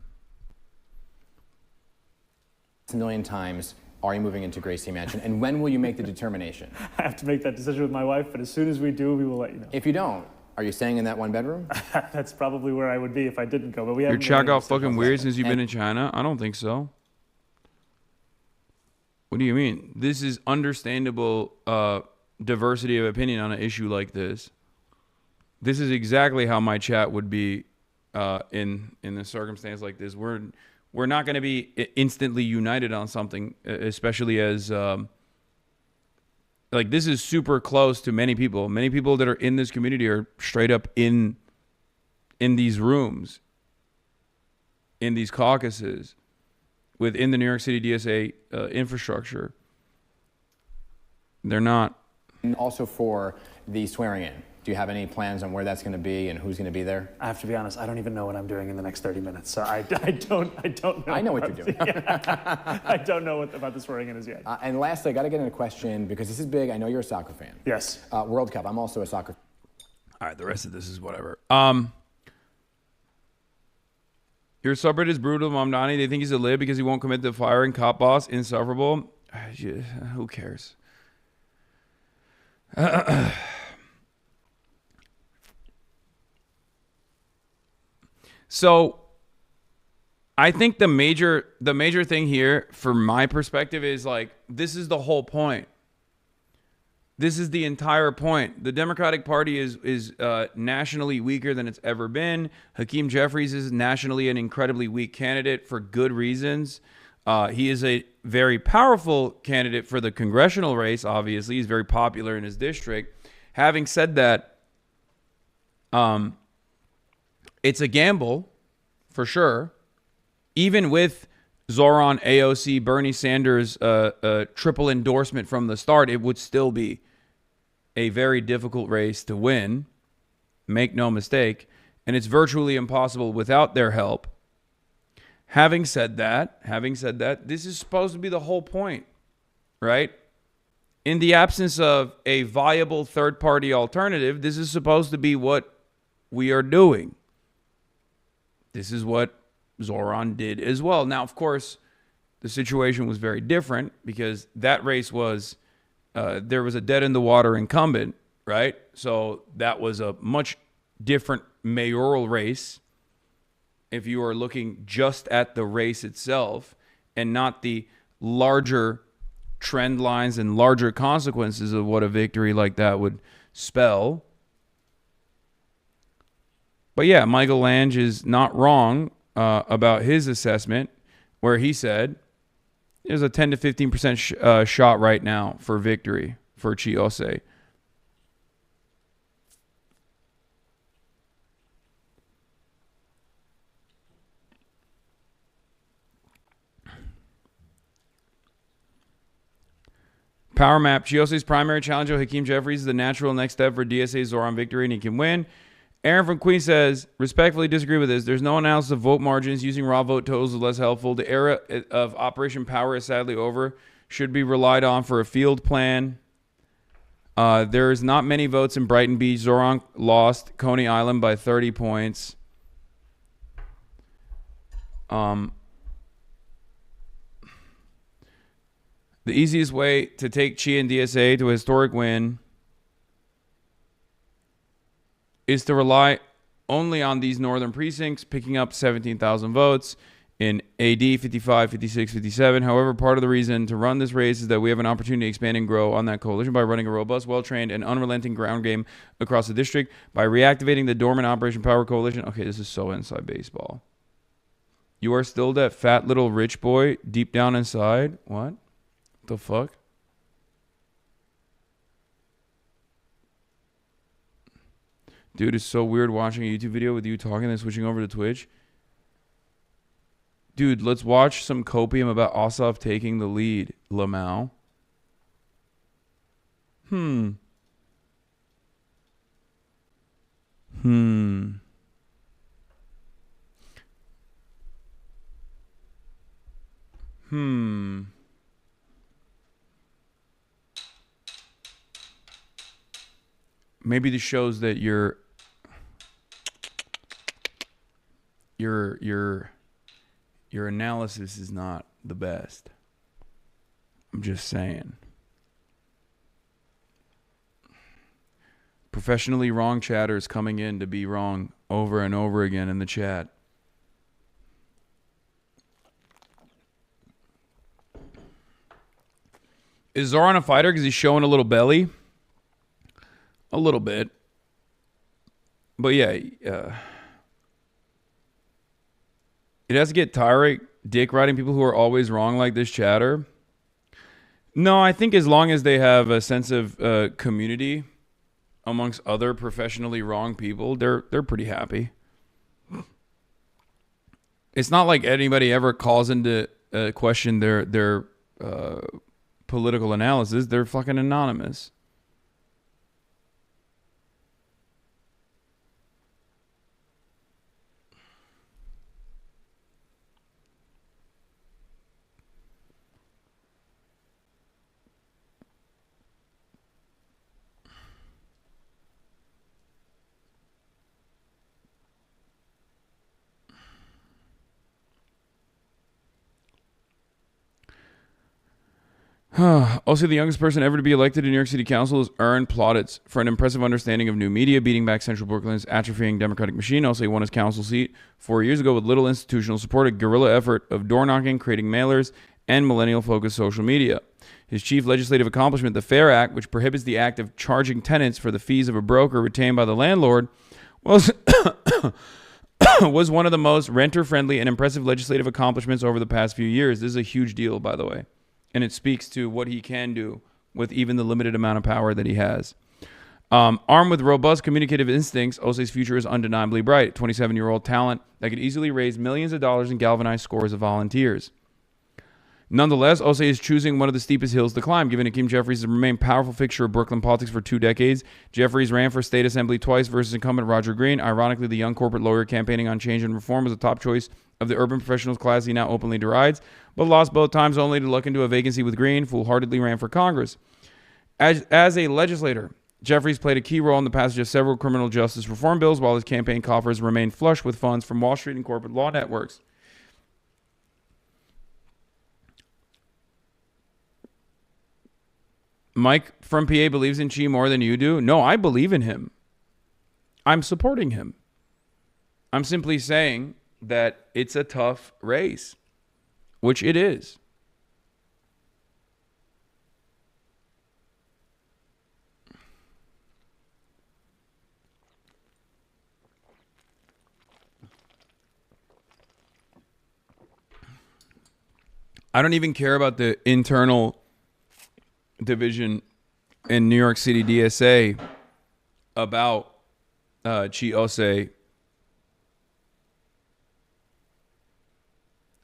A million times, are you moving into Gracie Mansion? And when will you make the determination? I have to make that decision with my wife, but as soon as we do, we will let you know. If you don't, are you staying in that 1 bedroom? That's probably where I would be if I didn't go, but we haven't. Your chat got fucking weird since you've been in China? I don't think so. What do you mean? This is understandable diversity of opinion on an issue like this. This is exactly how my chat would be in a circumstance like this. We're not going to be instantly united on something, especially as like this is super close to many people. Many people that are in this community are straight up in these rooms, in these caucuses, within the New York City DSA infrastructure. They're not. And also for the swearing in, do you have any plans on where that's going to be and who's going to be there? I have to be honest, I don't even know what I'm doing in the next 30 minutes, so I don't know. I know what you're doing. I don't know about the swearing in as yet. And lastly, I got to get in a question because this is big. I know you're a soccer fan. Yes. World Cup, I'm also a soccer fan. All right, the rest of this is whatever. Your subreddit is brutal, Mamdani. They think he's a lib because he won't commit to firing cop boss. Insufferable. Who cares? So I think the major thing here, from my perspective, is like, this is the whole point. This is the entire point. The Democratic Party is nationally weaker than it's ever been. Hakeem Jeffries is nationally an incredibly weak candidate for good reasons. He is a very powerful candidate for the congressional race, obviously. He's very popular in his district. Having said that, it's a gamble, for sure. Even with Zoran, AOC, Bernie Sanders' triple endorsement from the start, it would still be a very difficult race to win. Make no mistake. And it's virtually impossible without their help. Having said that, this is supposed to be the whole point, right? In the absence of a viable third-party alternative, this is supposed to be what we are doing. This is what Zoran did as well. Now, of course, the situation was very different because that race was, there was a dead-in-the-water incumbent, right? So that was a much different mayoral race if you are looking just at the race itself and not the larger trend lines and larger consequences of what a victory like that would spell. But yeah, Michael Lange is not wrong about his assessment, where he said there's a 10 to 15% shot right now for victory for Ossé. Power map. Ossé's primary challenger, Hakeem Jeffries, is the natural next step for DSA's Zoran victory, and he can win. Aaron from Queens says, respectfully disagree with this. There's no analysis of vote margins. Using raw vote totals is less helpful. The era of Operation Power is sadly over. Should be relied on for a field plan. There's not many votes in Brighton Beach. Zoran lost Coney Island by 30 points. The easiest way to take Chi and DSA to a historic win is to rely only on these northern precincts, picking up 17,000 votes in AD 55, 56, 57. However, part of the reason to run this race is that we have an opportunity to expand and grow on that coalition by running a robust, well-trained, and unrelenting ground game across the district, by reactivating the dormant Operation Power Coalition. Okay, this is so inside baseball. You are still that fat little rich boy deep down inside? What the fuck? Dude, it's so weird watching a YouTube video with you talking and switching over to Twitch. Dude, let's watch some copium about Ossoff taking the lead, Lamau. Hmm. Maybe this shows that your analysis is not the best. I'm just saying. Professionally wrong chatters coming in to be wrong over and over again in the chat. Is Zoran a fighter because he's showing a little belly? A little bit. But yeah, it has to get tiring dick riding people who are always wrong like this chatter. No, I think as long as they have a sense of community amongst other professionally wrong people, they're pretty happy. It's not like anybody ever calls into question their political analysis. They're fucking anonymous. Also, the youngest person ever to be elected in New York City Council is earned plaudits for an impressive understanding of new media, beating back Central Brooklyn's atrophying Democratic machine. Also, he won his council seat 4 years ago with little institutional support, a guerrilla effort of door knocking, creating mailers, and millennial-focused social media. His chief legislative accomplishment, the FAIR Act, which prohibits the act of charging tenants for the fees of a broker retained by the landlord, was was one of the most renter-friendly and impressive legislative accomplishments over the past few years. This is a huge deal, by the way. And it speaks to what he can do with even the limited amount of power that he has. Armed with robust communicative instincts, Ossé's future is undeniably bright. 27-year-old talent that could easily raise millions of dollars and galvanize scores of volunteers. Nonetheless, Ossé is choosing one of the steepest hills to climb, given Hakeem Jeffries has remained powerful fixture of Brooklyn politics for 2 decades. Jeffries ran for state assembly twice versus incumbent Roger Green. Ironically, the young corporate lawyer campaigning on change and reform was a top choice of the urban professionals class he now openly derides, but lost both times only to luck into a vacancy with Green, foolhardily ran for Congress. As a legislator, Jeffries played a key role in the passage of several criminal justice reform bills, while his campaign coffers remained flush with funds from Wall Street and corporate law networks. Mike from PA believes in Chi more than you do. No, I believe in him. I'm supporting him. I'm simply saying that it's a tough race, which it is. I don't even care about the internal division in New York City DSA about Chi Ossé.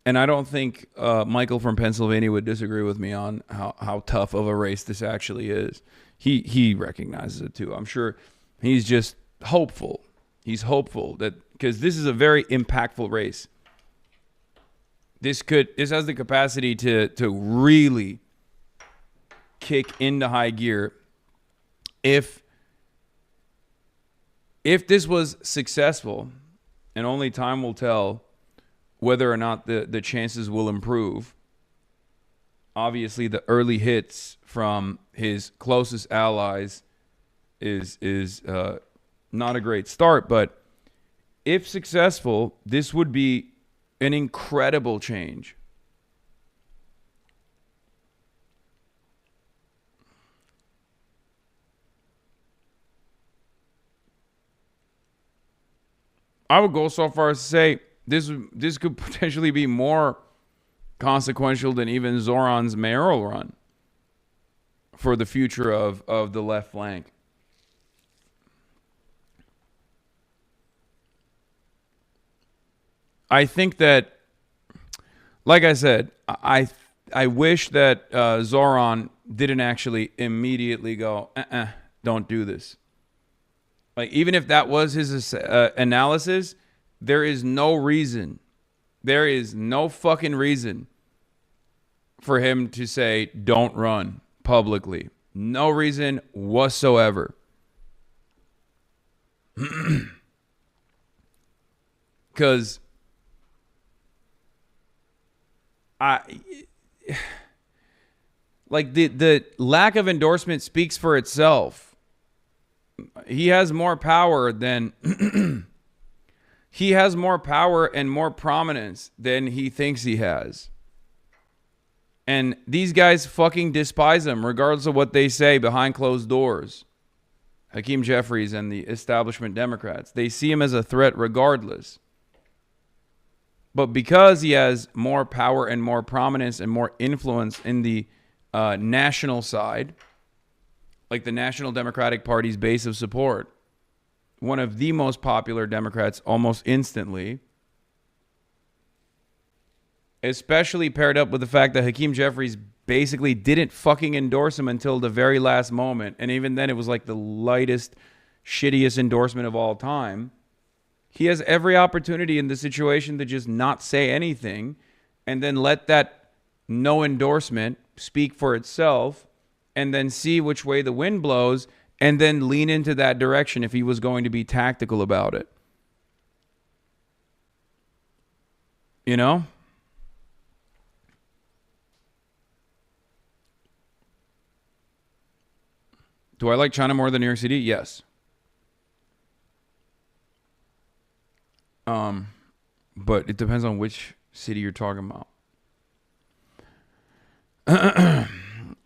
And I don't think Michael from Pennsylvania would disagree with me on how tough of a race this actually is. He recognizes it too. I'm sure he's just hopeful. He's hopeful that because this is a very impactful race. This has the capacity to really kick into high gear if this was successful, and only time will tell whether or not the chances will improve. Obviously, the early hits from his closest allies is not a great start, but if successful, this would be an incredible change. I would go so far as to say this could potentially be more consequential than even Zoran's mayoral run for the future of the left flank. I think that, like I said, I wish that Zoran didn't actually immediately go, don't do this. Like, even if that was his analysis, there is no reason. There is no fucking reason for him to say, don't run publicly. No reason whatsoever. Because the lack of endorsement speaks for itself. He has more power than he has more power and more prominence than he thinks he has. And these guys fucking despise him regardless of what they say behind closed doors. Hakeem Jeffries and the establishment Democrats, they see him as a threat regardless. But because he has more power and more prominence and more influence in the national side, like the National Democratic Party's base of support, one of the most popular Democrats almost instantly, especially paired up with the fact that Hakeem Jeffries basically didn't fucking endorse him until the very last moment. And even then it was like the lightest, shittiest endorsement of all time. He has every opportunity in the situation to just not say anything and then let that no endorsement speak for itself and then see which way the wind blows and then lean into that direction if he was going to be tactical about it. You know? Do I like China more than New York City? Yes. But it depends on which city you're talking about.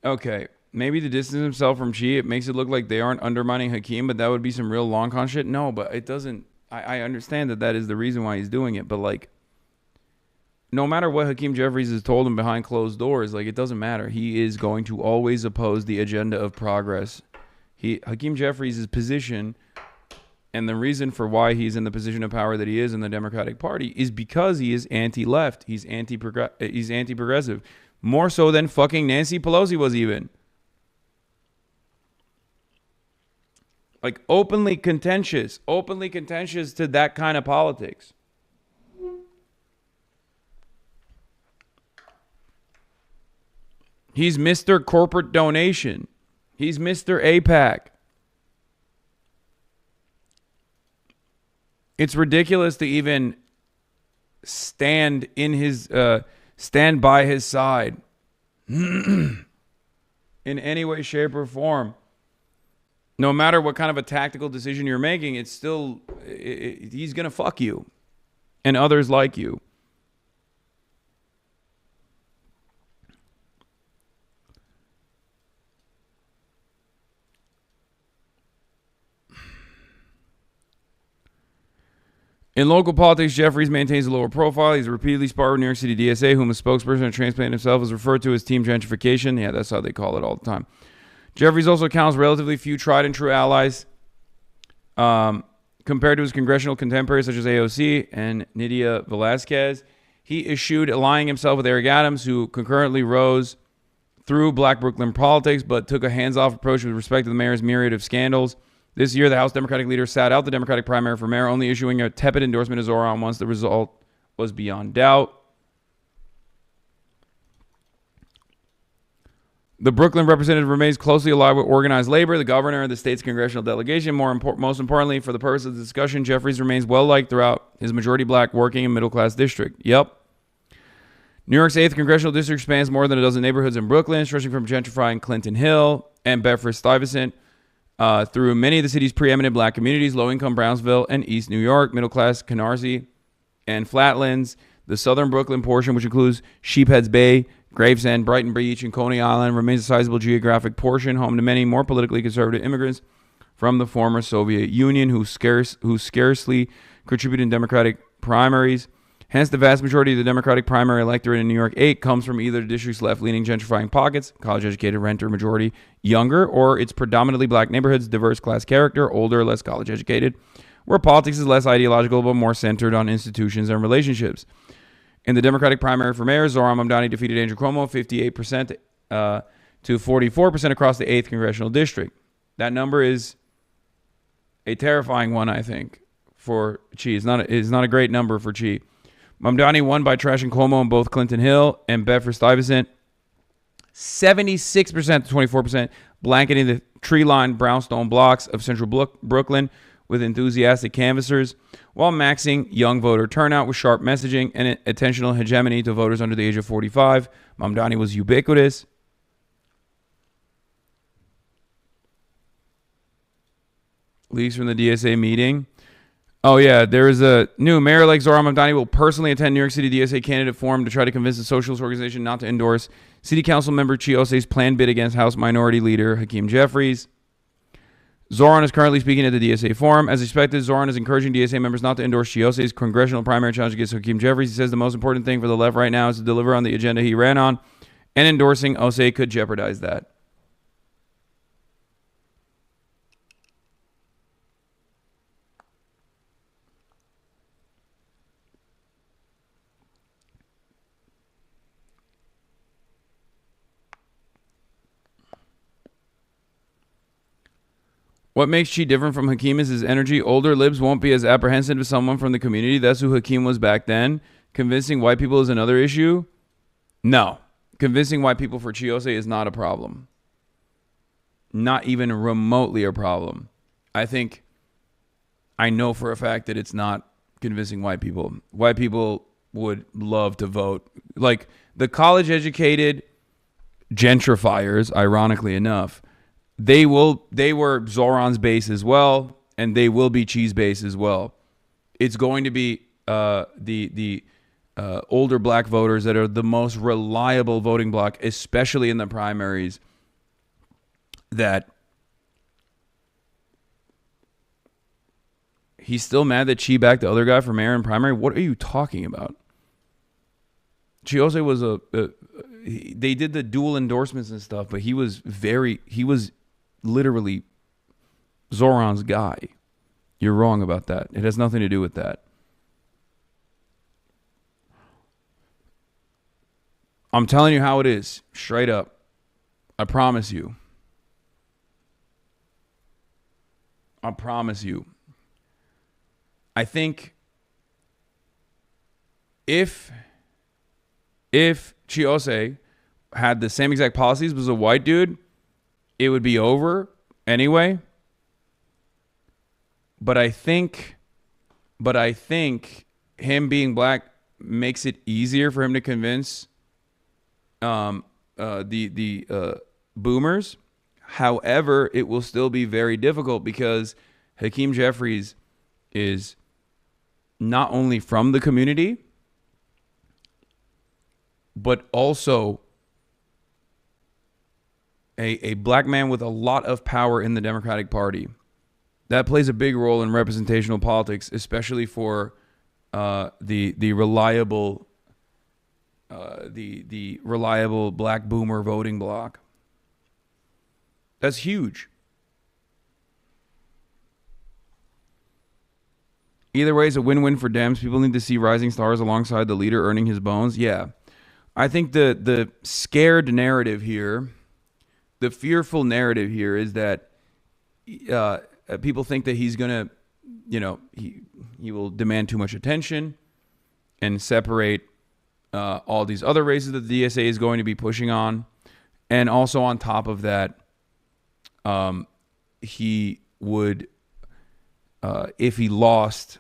Okay. Maybe to distance himself from Chi, it makes it look like they aren't undermining Hakeem, but that would be some real long con shit. No, but it doesn't. I understand that is the reason why he's doing it, but like, no matter what Hakeem Jeffries has told him behind closed doors, like, it doesn't matter. He is going to always oppose the agenda of progress. Hakeem Jeffries' position and the reason for why he's in the position of power that he is in the Democratic Party is because he is anti-left. He's anti-progressive. More so than fucking Nancy Pelosi was even. Like, openly contentious to that kind of politics. He's Mr. Corporate Donation. He's Mr. APAC. It's ridiculous to even stand by his side in any way, shape, or form. No matter what kind of a tactical decision you're making, it's still, he's going to fuck you and others like you. In local politics, Jeffries maintains a lower profile. He's repeatedly sparred with New York City DSA, whom a spokesperson and transplant himself is referred to as team gentrification. Yeah, that's how they call it all the time. Jeffries also counts relatively few tried and true allies compared to his congressional contemporaries such as AOC and Nydia Velázquez. He eschewed allying himself with Eric Adams, who concurrently rose through Black Brooklyn politics, but took a hands-off approach with respect to the mayor's myriad of scandals. This year, the House Democratic leader sat out the Democratic primary for mayor, only issuing a tepid endorsement of Zoran once the result was beyond doubt. The Brooklyn representative remains closely allied with organized labor, the governor, and the state's congressional delegation. Most importantly, for the purpose of the discussion, Jeffries remains well-liked throughout his majority black working and middle-class district. Yep. New York's 8th congressional district spans more than a dozen neighborhoods in Brooklyn, stretching from gentrifying Clinton Hill and Bedford-Stuyvesant through many of the city's preeminent black communities, low-income Brownsville and East New York, middle-class Canarsie and Flatlands, the southern Brooklyn portion, which includes Sheepheads Bay, Gravesend, Brighton Beach, and Coney Island, remains a sizable geographic portion, home to many more politically conservative immigrants from the former Soviet Union who scarcely contribute in Democratic primaries. Hence, the vast majority of the Democratic primary electorate in New York 8 comes from either the district's left-leaning gentrifying pockets, college-educated renter majority, younger, or its predominantly black neighborhoods, diverse class character, older, less college-educated, where politics is less ideological but more centered on institutions and relationships. In the Democratic primary for mayor, Zohran Mamdani defeated Andrew Cuomo 58% to 44% across the 8th congressional district. That number is a terrifying one, I think, for Chi. It's not a great number for Chi. Mamdani won by trashing Cuomo in both Clinton Hill and Bedford-Stuyvesant, 76% to 24%, blanketing the tree-lined brownstone blocks of central Brooklyn with enthusiastic canvassers, while maxing young voter turnout with sharp messaging and attentional hegemony to voters under the age of 45. Mamdani was ubiquitous. Leaks from the DSA meeting. Oh, yeah, there is a new mayor-elect Zohran Mamdani will personally attend New York City DSA candidate forum to try to convince the socialist organization not to endorse City Council member Chi Ossé's planned bid against House Minority Leader Hakeem Jeffries. Zohran is currently speaking at the DSA forum. As expected, Zohran is encouraging DSA members not to endorse Chi Ossé's congressional primary challenge against Hakeem Jeffries. He says the most important thing for the left right now is to deliver on the agenda he ran on, and endorsing Ossé could jeopardize that. What makes Chi different from Hakeem is his energy. Older libs won't be as apprehensive to someone from the community. That's who Hakeem was back then. Convincing white people is another issue. No. Convincing white people for Chi Ossé is not a problem. Not even remotely a problem. I know for a fact that it's not convincing white people. White people would love to vote. Like the college-educated gentrifiers, ironically enough, They were Zoran's base as well, and they will be Chi's base as well. It's going to be the older black voters that are the most reliable voting bloc, especially in the primaries, that he's still mad that Chi backed the other guy for mayor in primary. What are you talking about? Chiose was they did the dual endorsements and stuff, but he was literally Zoran's guy. You're wrong about that. It has nothing to do with that. I'm telling you how it is, straight up. I promise you. I promise you. I think if Chiose had the same exact policies, was a white dude, it would be over anyway. But I think him being black makes it easier for him to convince the boomers. However, it will still be very difficult because Hakeem Jeffries is not only from the community, but also a black man with a lot of power in the Democratic Party. That plays a big role in representational politics, especially for the reliable black boomer voting bloc. That's huge. Either way, it's a win-win for Dems. People need to see rising stars alongside the leader earning his bones. Yeah. I think the scared narrative here, the fearful narrative here is that people think that he's going to, he will demand too much attention and separate all these other races that the DSA is going to be pushing on. And also on top of that, he would, if he lost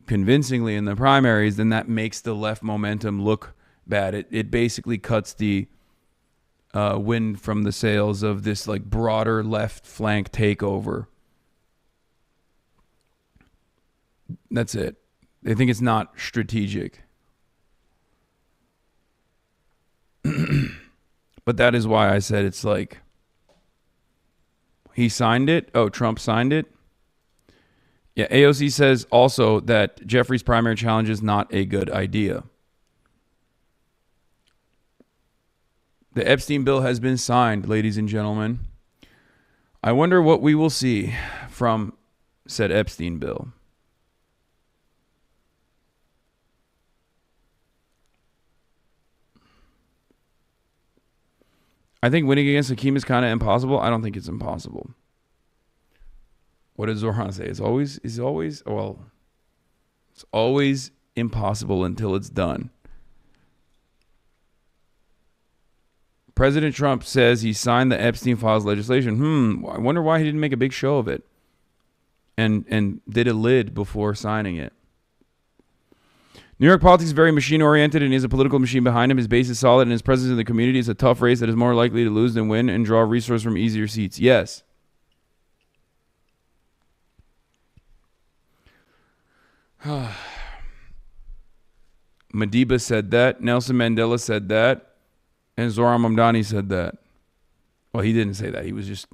convincingly in the primaries, then that makes the left momentum look bad. It basically cuts the wind from the sails of this like broader left flank takeover. That's it. They think it's not strategic. But that is why I said it's like he signed it. Oh, Trump signed it. Yeah, AOC says also that Jeffrey's primary challenge is not a good idea. The Epstein bill has been signed, ladies and gentlemen. I wonder what we will see from said Epstein bill. I think winning against Hakeem is kind of impossible. I don't think it's impossible. What does Zoran say? It's always impossible until it's done. President Trump says he signed the Epstein files legislation. I wonder why he didn't make a big show of it and did a lid before signing it. New York politics is very machine-oriented and he has a political machine behind him. His base is solid and his presence in the community is a tough race that is more likely to lose than win and draw resources from easier seats. Yes. Madiba said that. Nelson Mandela said that. And Zoran Mamdani said that. Well, he didn't say that. He was just...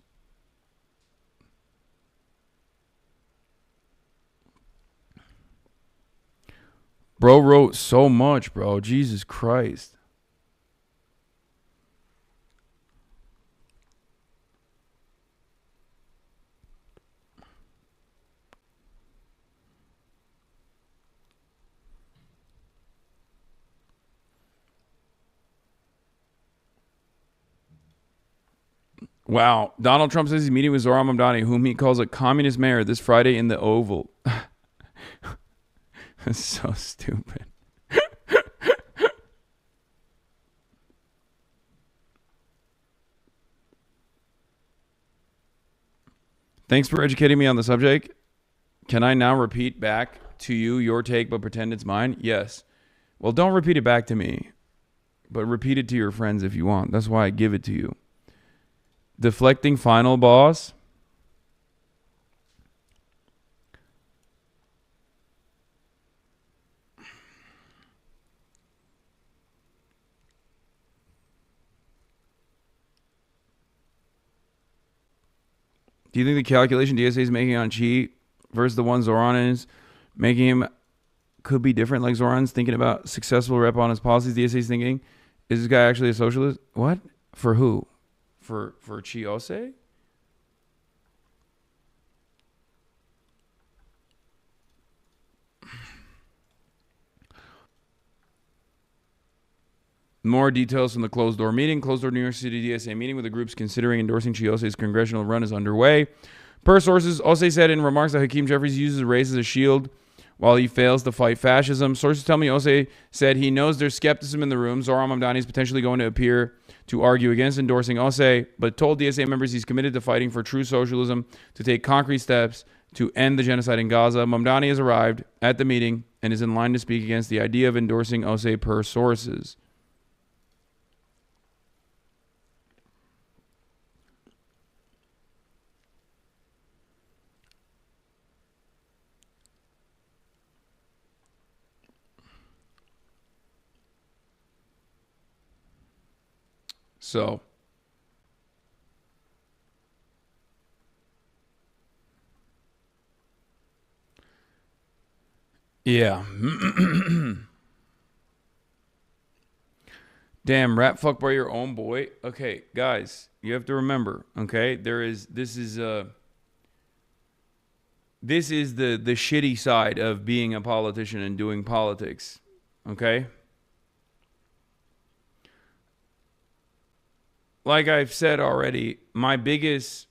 Bro wrote so much, bro. Jesus Christ. Wow. Donald Trump says he's meeting with Zoran Mamdani, whom he calls a communist mayor, this Friday in the Oval. That's so stupid. Thanks for educating me on the subject. Can I now repeat back to you your take but pretend it's mine? Yes. Well, don't repeat it back to me, but repeat it to your friends if you want. That's why I give it to you. Deflecting final boss. Do you think the calculation DSA is making on Chi versus the one Zoran is making him could be different? Like Zoran's thinking about successful rep on his policies. DSA's thinking, is this guy actually a socialist? What? For who? For Chi Ossé? More details from the closed-door meeting. Closed-door New York City DSA meeting with the groups considering endorsing Chi Ossé's congressional run is underway. Per sources, Ossé said in remarks that Hakeem Jeffries uses race as a shield while he fails to fight fascism. Sources tell me Ossé said he knows there's skepticism in the room. Zoran Mamdani is potentially going to appear to argue against endorsing Ossé, but told DSA members he's committed to fighting for true socialism to take concrete steps to end the genocide in Gaza. Mamdani has arrived at the meeting and is in line to speak against the idea of endorsing Ossé per sources. So, yeah. Damn, rap fuck by your own boy. Okay, guys, you have to remember, okay? This is the shitty side of being a politician and doing politics, okay? Like I've said already, my biggest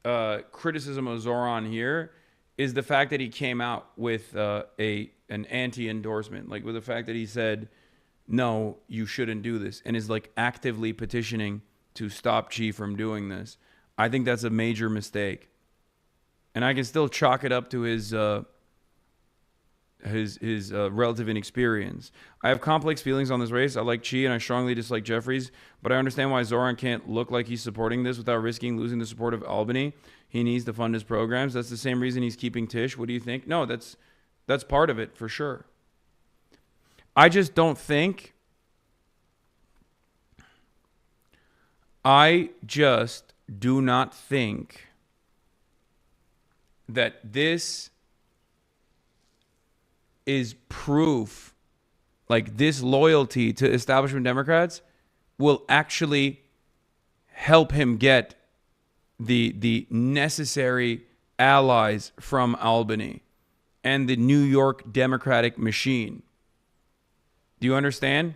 criticism of Zoran here is the fact that he came out with an anti-endorsement, like with the fact that he said, no, you shouldn't do this, and is like actively petitioning to stop Chi from doing this. I think that's a major mistake, and I can still chalk it up to his relative inexperience. I have complex feelings on this race. I like Chi and I strongly dislike Jeffries, but I understand why Zoran can't look like he's supporting this without risking losing the support of Albany. He needs to fund his programs. That's the same reason he's keeping Tish. What do you think? No, that's part of it for sure. I just don't think. I just do not think that this is proof, like this loyalty to establishment Democrats will actually help him get the necessary allies from Albany and the New York Democratic machine. Do you understand?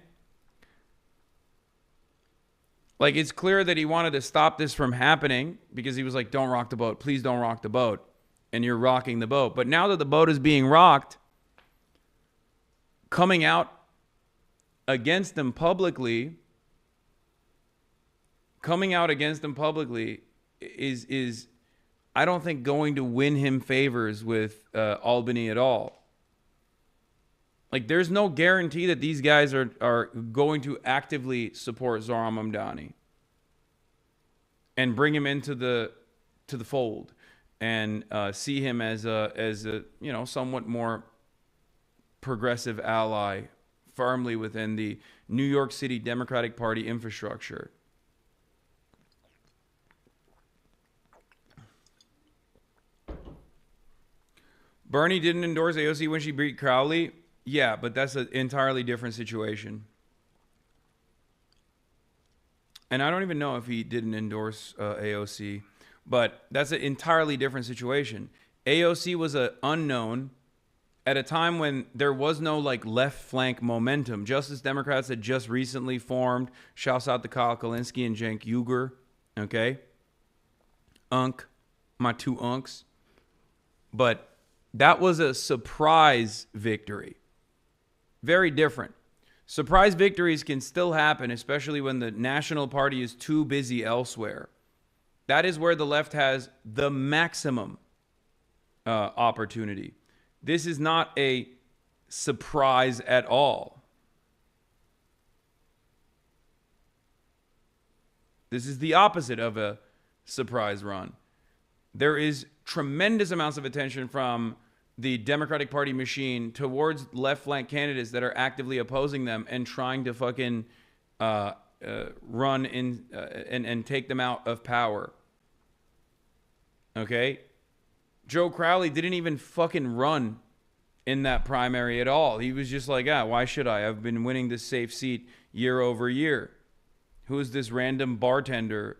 Like, it's clear that he wanted to stop this from happening because he was like, don't rock the boat. Please don't rock the boat. And you're rocking the boat. But now that the boat is being rocked, coming out against them publicly is I don't think going to win him favors with Albany at all. Like, there's no guarantee that these guys are going to actively support Zoran Mamdani and bring him into the fold and see him as a somewhat more progressive ally firmly within the New York City Democratic Party infrastructure. Bernie didn't endorse AOC when she beat Crowley. Yeah, but that's an entirely different situation. And I don't even know if he didn't endorse AOC, but that's an entirely different situation. AOC was an unknown at a time when there was no like left flank momentum. Justice Democrats had just recently formed. Shouts out to Kyle Kalinske and Cenk Uygur. Okay. My two unks. But that was a surprise victory. Very different. Surprise victories can still happen, especially when the national party is too busy elsewhere. That is where the left has the maximum opportunity. This is not a surprise at all. This is the opposite of a surprise run. There is tremendous amounts of attention from the Democratic Party machine towards left flank candidates that are actively opposing them and trying to fucking run in and take them out of power. Okay? Joe Crowley didn't even fucking run in that primary at all. He was just like, why should I? I've been winning this safe seat year over year. Who is this random bartender?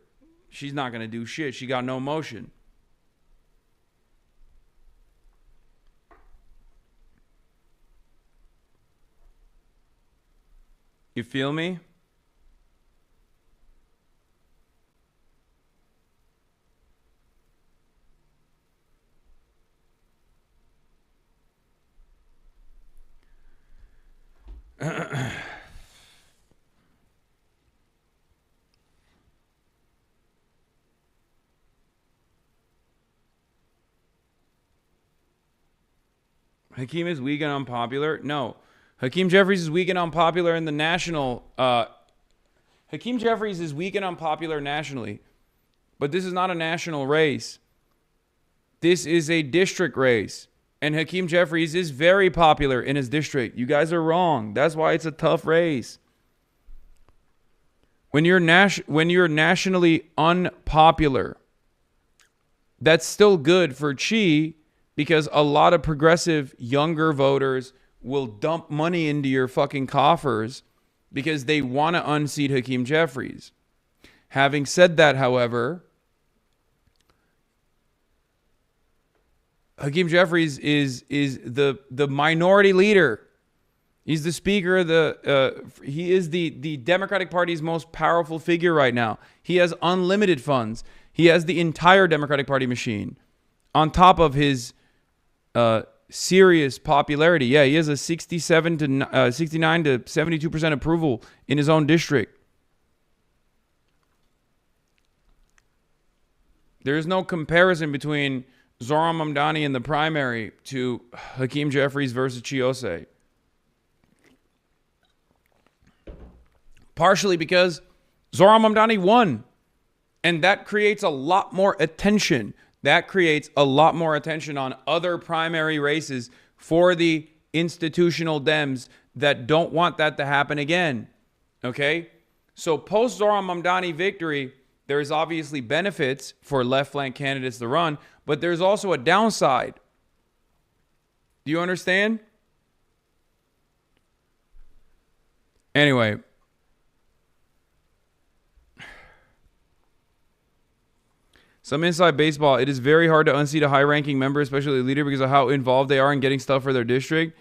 She's not going to do shit. She got no motion. You feel me? Hakeem is weak and unpopular? No. Hakeem Jeffries is weak and unpopular in the national. Hakeem Jeffries is weak and unpopular nationally. But this is not a national race. This is a district race. And Hakeem Jeffries is very popular in his district. You guys are wrong. That's why it's a tough race. When you're nationally unpopular, that's still good for Chi, because a lot of progressive younger voters will dump money into your fucking coffers because they want to unseat Hakeem Jeffries. Having said that, however, Hakeem Jeffries is the minority leader. He's the speaker of he is the Democratic Party's most powerful figure right now. He has unlimited funds. He has the entire Democratic Party machine on top of his serious popularity. Yeah, he has a 69 to 72% approval in his own district. There is no comparison between Zohran Mamdani in the primary to Hakeem Jeffries versus Ossé. Partially because Zohran Mamdani won. And that creates a lot more attention. That creates a lot more attention on other primary races for the institutional Dems that don't want that to happen again. Okay? So post Zohran Mamdani victory, there's obviously benefits for left flank candidates to run, but there's also a downside. Do you understand? Anyway. Some inside baseball, it is very hard to unseat a high-ranking member, especially a leader, because of how involved they are in getting stuff for their district.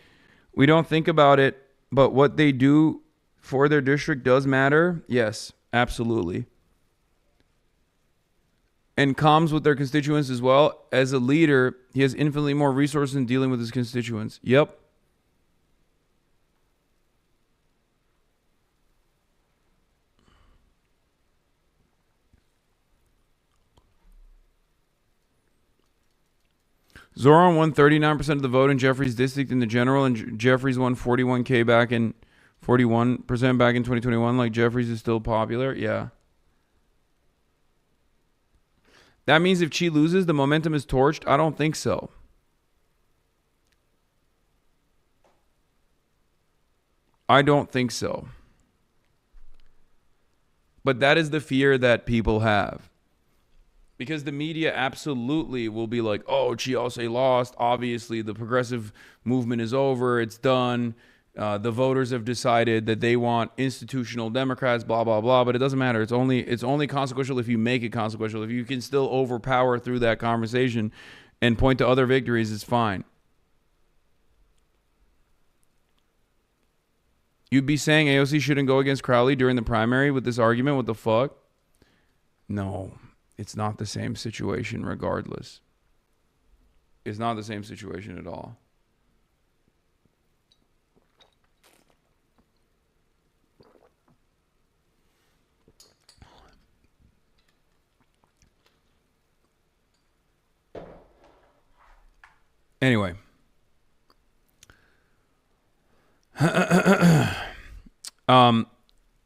We don't think about it, but what they do for their district does matter. Yes, absolutely. And comms with their constituents as well. As a leader, he has infinitely more resources in dealing with his constituents. Yep. Zohran won 39% of the vote in Jeffries' district in the general, and Jeffries won 41% back in 2021. Like, Jeffries is still popular. Yeah. That means if Chi loses, the momentum is torched? I don't think so. I don't think so. But that is the fear that people have. Because the media absolutely will be like, oh, Ossé lost. Obviously, the progressive movement is over. It's done. The voters have decided that they want institutional Democrats, blah, blah, blah. But it doesn't matter. It's only consequential if you make it consequential. If you can still overpower through that conversation and point to other victories, it's fine. You'd be saying AOC shouldn't go against Crowley during the primary with this argument? What the fuck? No. It's not the same situation regardless. It's not the same situation at all. Anyway.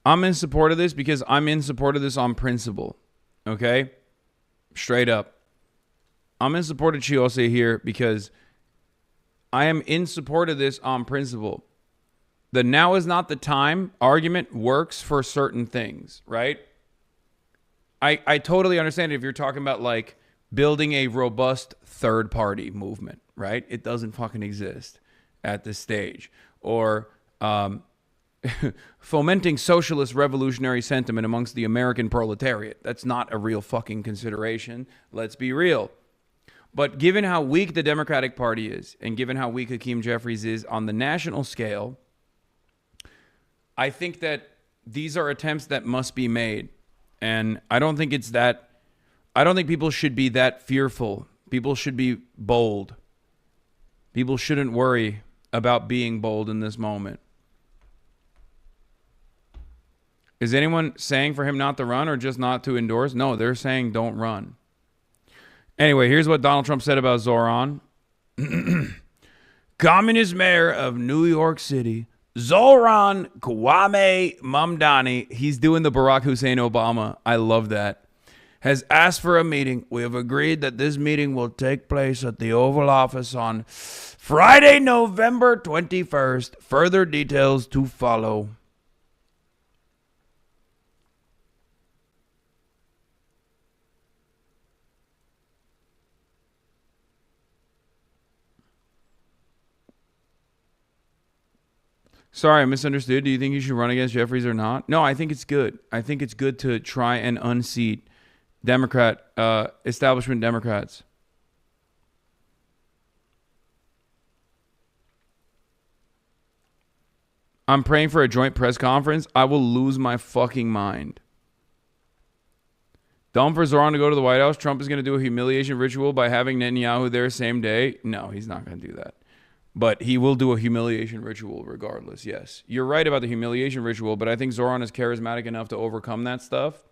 I'm in support of this because I'm in support of this on principle. Okay? Straight up. I'm in support of Ossé here because I am in support of this on principle. The now is not the time argument works for certain things, right? I totally understand if you're talking about like building a robust third party movement, right? It doesn't fucking exist at this stage. Or fomenting socialist revolutionary sentiment amongst the American proletariat. That's not a real fucking consideration. Let's be real. But given how weak the Democratic Party is, and given how weak Hakeem Jeffries is on the national scale, I think that these are attempts that must be made. And I don't think people should be that fearful. People should be bold. People shouldn't worry about being bold in this moment. Is anyone saying for him not to run or just not to endorse? No, they're saying don't run. Anyway, here's what Donald Trump said about Zoran. Communist mayor of New York City, Zoran Kwame Mamdani, he's doing the Barack Hussein Obama. I love that. Has asked for a meeting. We have agreed that this meeting will take place at the Oval Office on Friday, November 21st. Further details to follow. Sorry, I misunderstood. Do you think you should run against Jeffries or not? No, I think it's good. I think it's good to try and unseat establishment Democrats. I'm praying for a joint press conference. I will lose my fucking mind. Dumb for Zoran to go to the White House. Trump is going to do a humiliation ritual by having Netanyahu there same day. No, he's not going to do that. But he will do a humiliation ritual regardless, yes. You're right about the humiliation ritual, but I think Zoran is charismatic enough to overcome that stuff.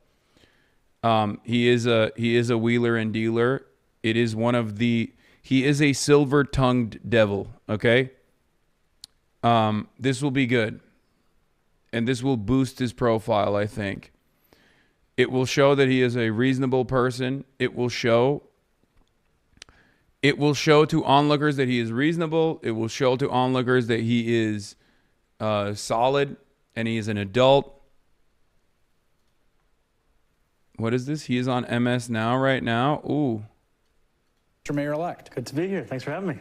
He is a wheeler and dealer. He is a silver-tongued devil, okay? This will be good. And this will boost his profile, I think. It will show that he is a reasonable person. It will show to onlookers that he is reasonable. It will show to onlookers that he is solid and he is an adult. What is this? He is on MS Now right now. Ooh. Mr. Mayor-elect. Good to be here. Thanks for having me.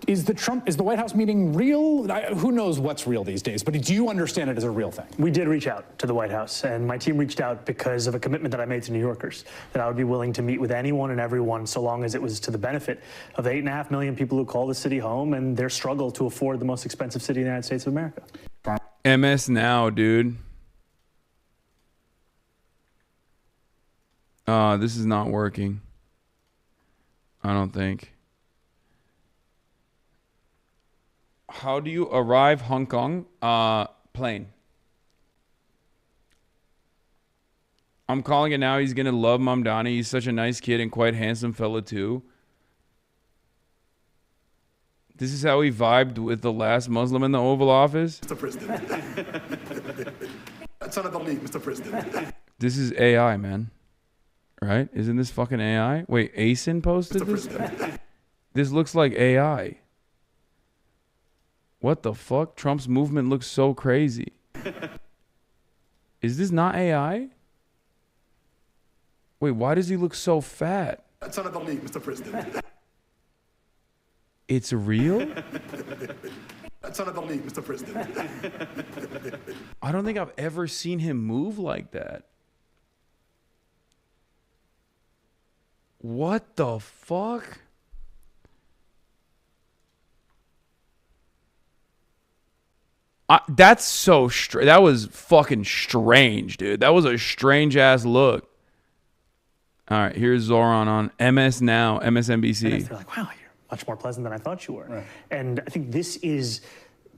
Is the White House meeting real? Who knows what's real these days, but do you understand it as a real thing? We did reach out to the White House, and my team reached out because of a commitment that I made to New Yorkers, that I would be willing to meet with anyone and everyone so long as it was to the benefit of the 8.5 million people who call the city home and their struggle to afford the most expensive city in the United States of America. MS Now, dude. This is not working. I don't think. How do you arrive Hong Kong? Plane. I'm calling it now. He's going to love Mamdani. He's such a nice kid and quite handsome fella too. This is how he vibed with the last Muslim in the Oval Office. Mr. President. That's another league, Mr. President. This is AI, man. Right? Isn't this fucking AI? Wait, Asin posted this? This looks like AI. What the fuck? Trump's movement looks so crazy. Is this not AI? Wait, why does he look so fat? That's another league, Mr. President. It's real? That's another league, Mr. President. I don't think I've ever seen him move like that. What the fuck? That's so strange. That was fucking strange, dude. That was a strange ass look. All right, here's Zoran on MS Now, MSNBC. And they're like, wow, you're much more pleasant than I thought you were. Right. And I think this is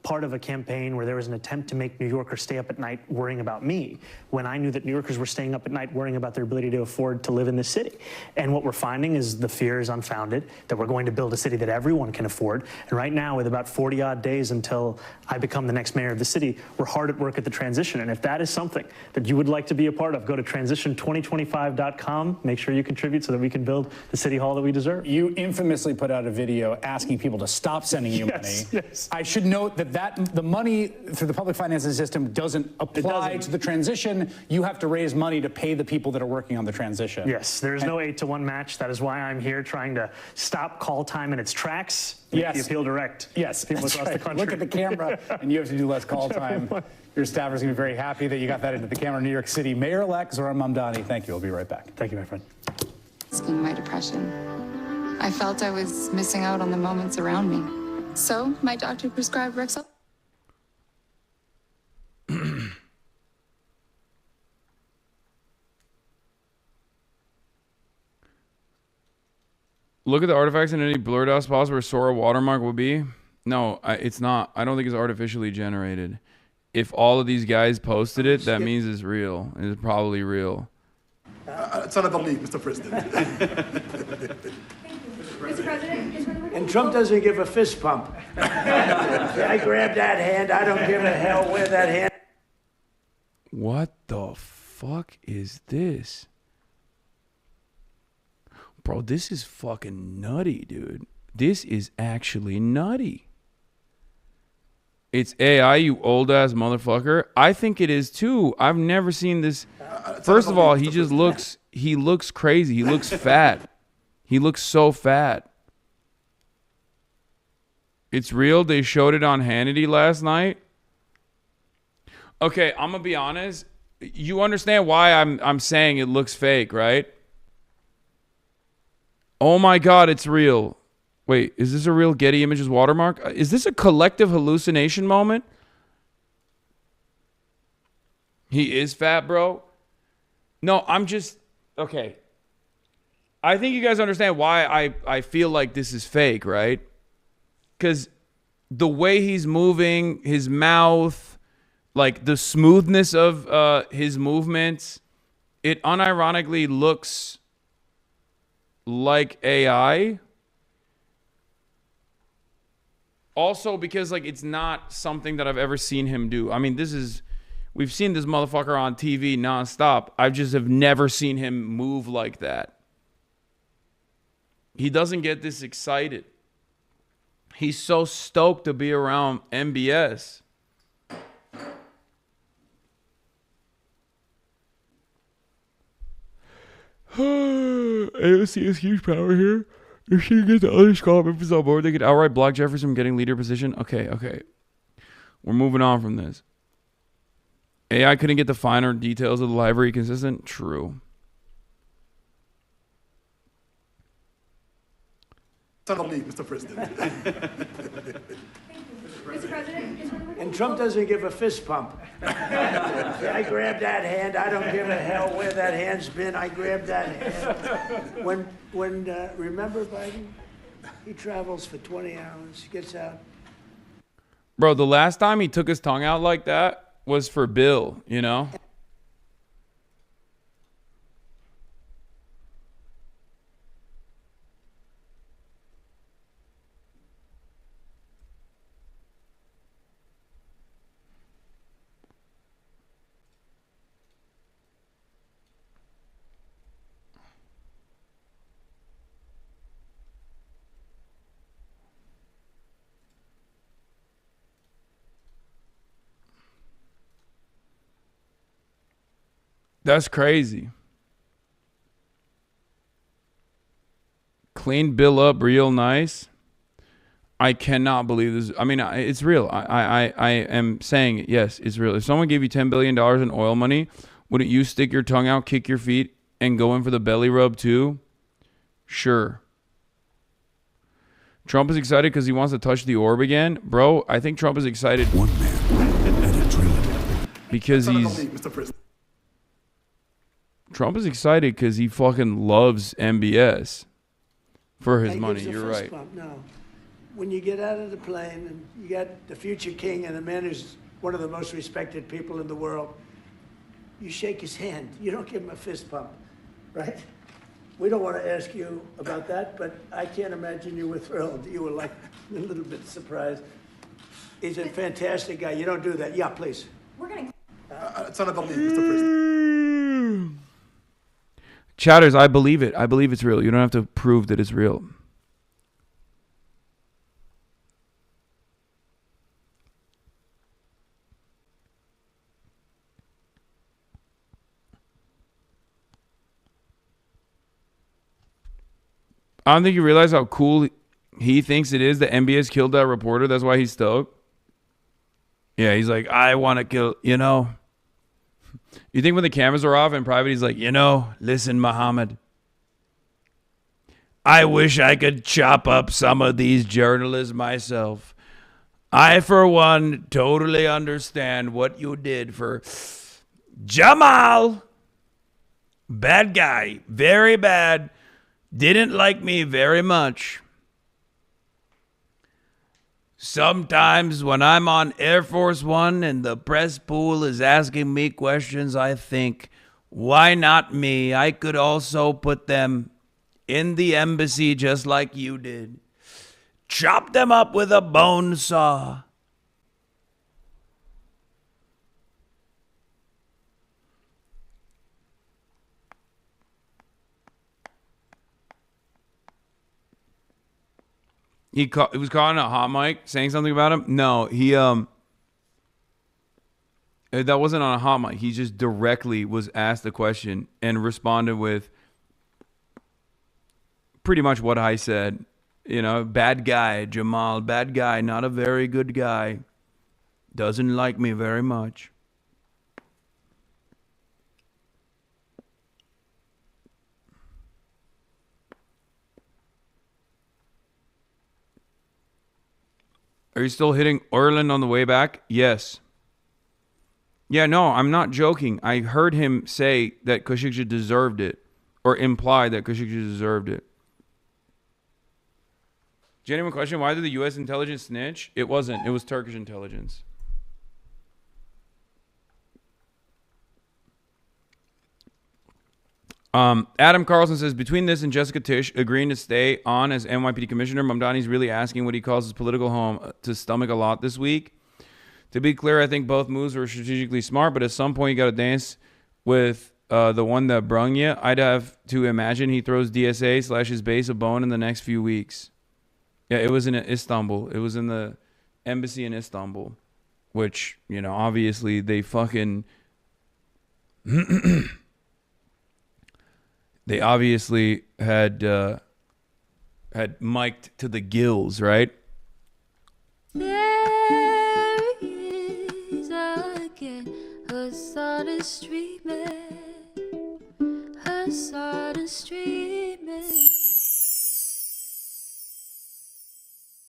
part of a campaign where there was an attempt to make New Yorkers stay up at night worrying about me, when I knew that New Yorkers were staying up at night worrying about their ability to afford to live in this city. And what we're finding is the fear is unfounded, that we're going to build a city that everyone can afford. And right now, with about 40 odd days until I become the next mayor of the city, we're hard at work at the transition. And if that is something that you would like to be a part of, go to transition2025.com. Make sure you contribute so that we can build the city hall that we deserve. You infamously put out a video asking people to stop sending you money. Yes. I should note that the money through the public financing system doesn't apply to the transition. You have to raise money to pay the people that are working on the transition. Yes, there is no 8-to-1 match. That is why I'm here trying to stop call time in its tracks. Make the appeal direct. Yes, people across the country. Look at the camera, and you have to do less call time. Your staffers are going to be very happy that you got that into the camera. New York City Mayor-elect Zohran Mamdani. Thank you. We'll be right back. Thank you, my friend. My depression. I felt I was missing out on the moments around me. So my doctor prescribed Rexall. Look at the artifacts and any blurred out spots where Sora watermark would be. No, it's not. I don't think it's artificially generated. If all of these guys posted it, that means it's real. It's probably real. It's another league, Mr. President. Mr. President. And Trump doesn't give a fist pump. I grab that hand. I don't give a hell where that hand. What the fuck is this? Bro, this is fucking nutty, dude. This is actually nutty. It's AI, you old ass motherfucker. I think it is too. I've never seen this. First of all, he looks crazy. He looks fat. He looks so fat. It's real. They showed it on Hannity last night. Okay, I'm gonna be honest. You understand why I'm saying it looks fake, right? Oh my God, it's real. Wait, is this a real Getty Images watermark? Is this a collective hallucination moment? He is fat, bro. No, I'm just, okay. I think you guys understand why I feel like this is fake, right? Because the way he's moving, his mouth, like the smoothness of his movements, it unironically looks like AI. Also because like it's not something that I've ever seen him do. I mean, we've seen this motherfucker on TV nonstop. I just have never seen him move like that. He doesn't get this excited. He's so stoked to be around MBS. AOC has huge power here. If she gets the other scholar members on board, they could outright block Jeffries from getting leader position. Okay. We're moving on from this. AI couldn't get the finer details of the library consistent. True. It's another league, Mr. President. Mr. President. And Trump doesn't give a fist pump. I grab that hand. I don't give a hell where that hand's been. I grab that hand. When remember Biden? He travels for 20 hours, gets out. Bro, the last time he took his tongue out like that was for Bill, you know? That's crazy. Cleaned Bill up real nice. I cannot believe this. I mean, it's real. I am saying it. Yes, it's real. If someone gave you $10 billion in oil money, wouldn't you stick your tongue out, kick your feet, and go in for the belly rub too? Sure. Trump is excited because he wants to touch the orb again. Bro, I think Trump is excited. One man and a dream. Because he's... Trump is excited because he fucking loves MBS for his money. You're right. No. when you get out of the plane and you got the future king and the man who's one of the most respected people in the world, you shake his hand. You don't give him a fist bump, right? We don't want to ask you about that, but I can't imagine you were thrilled. You were like a little bit surprised. He's a fantastic guy. You don't do that. Yeah, please. We're going It's another league, Mr. President. Chatters, I believe it. I believe it's real. You don't have to prove that it's real. I don't think you realize how cool he thinks it is that MBS killed that reporter. That's why he's stoked. Yeah, he's like, I want to kill, you know. You think when the cameras are off in private, he's like, you know, listen, Muhammad. I wish I could chop up some of these journalists myself. I, for one, totally understand what you did for Jamal. Bad guy. Very bad. Didn't like me very much. Sometimes when I'm on Air Force One and the press pool is asking me questions, I think, why not me? I could also put them in the embassy just like you did. Chop them up with a bone saw. He was calling a hot mic, saying something about him. No, he that wasn't on a hot mic. He just directly was asked the question and responded with pretty much what I said. You know, bad guy, Jamal, bad guy, not a very good guy. Doesn't like me very much. Are you still hitting Orland on the way back? Yes. Yeah, no, I'm not joking. I heard him say that Khashoggi deserved it, or imply that Khashoggi deserved it. Genuine question, why did the U.S. intelligence snitch? It wasn't. It was Turkish intelligence. Adam Carlson says, between this and Jessica Tisch agreeing to stay on as NYPD commissioner, Mamdani's really asking what he calls his political home to stomach a lot this week. To be clear, I think both moves were strategically smart, but at some point you got to dance with the one that brung you. I'd have to imagine he throws DSA / his base a bone in the next few weeks. Yeah, it was in Istanbul. It was in the embassy in Istanbul, which, you know, obviously they fucking... They obviously had mic'd to the gills, right? There he is again, Hassan is streaming. Hassan.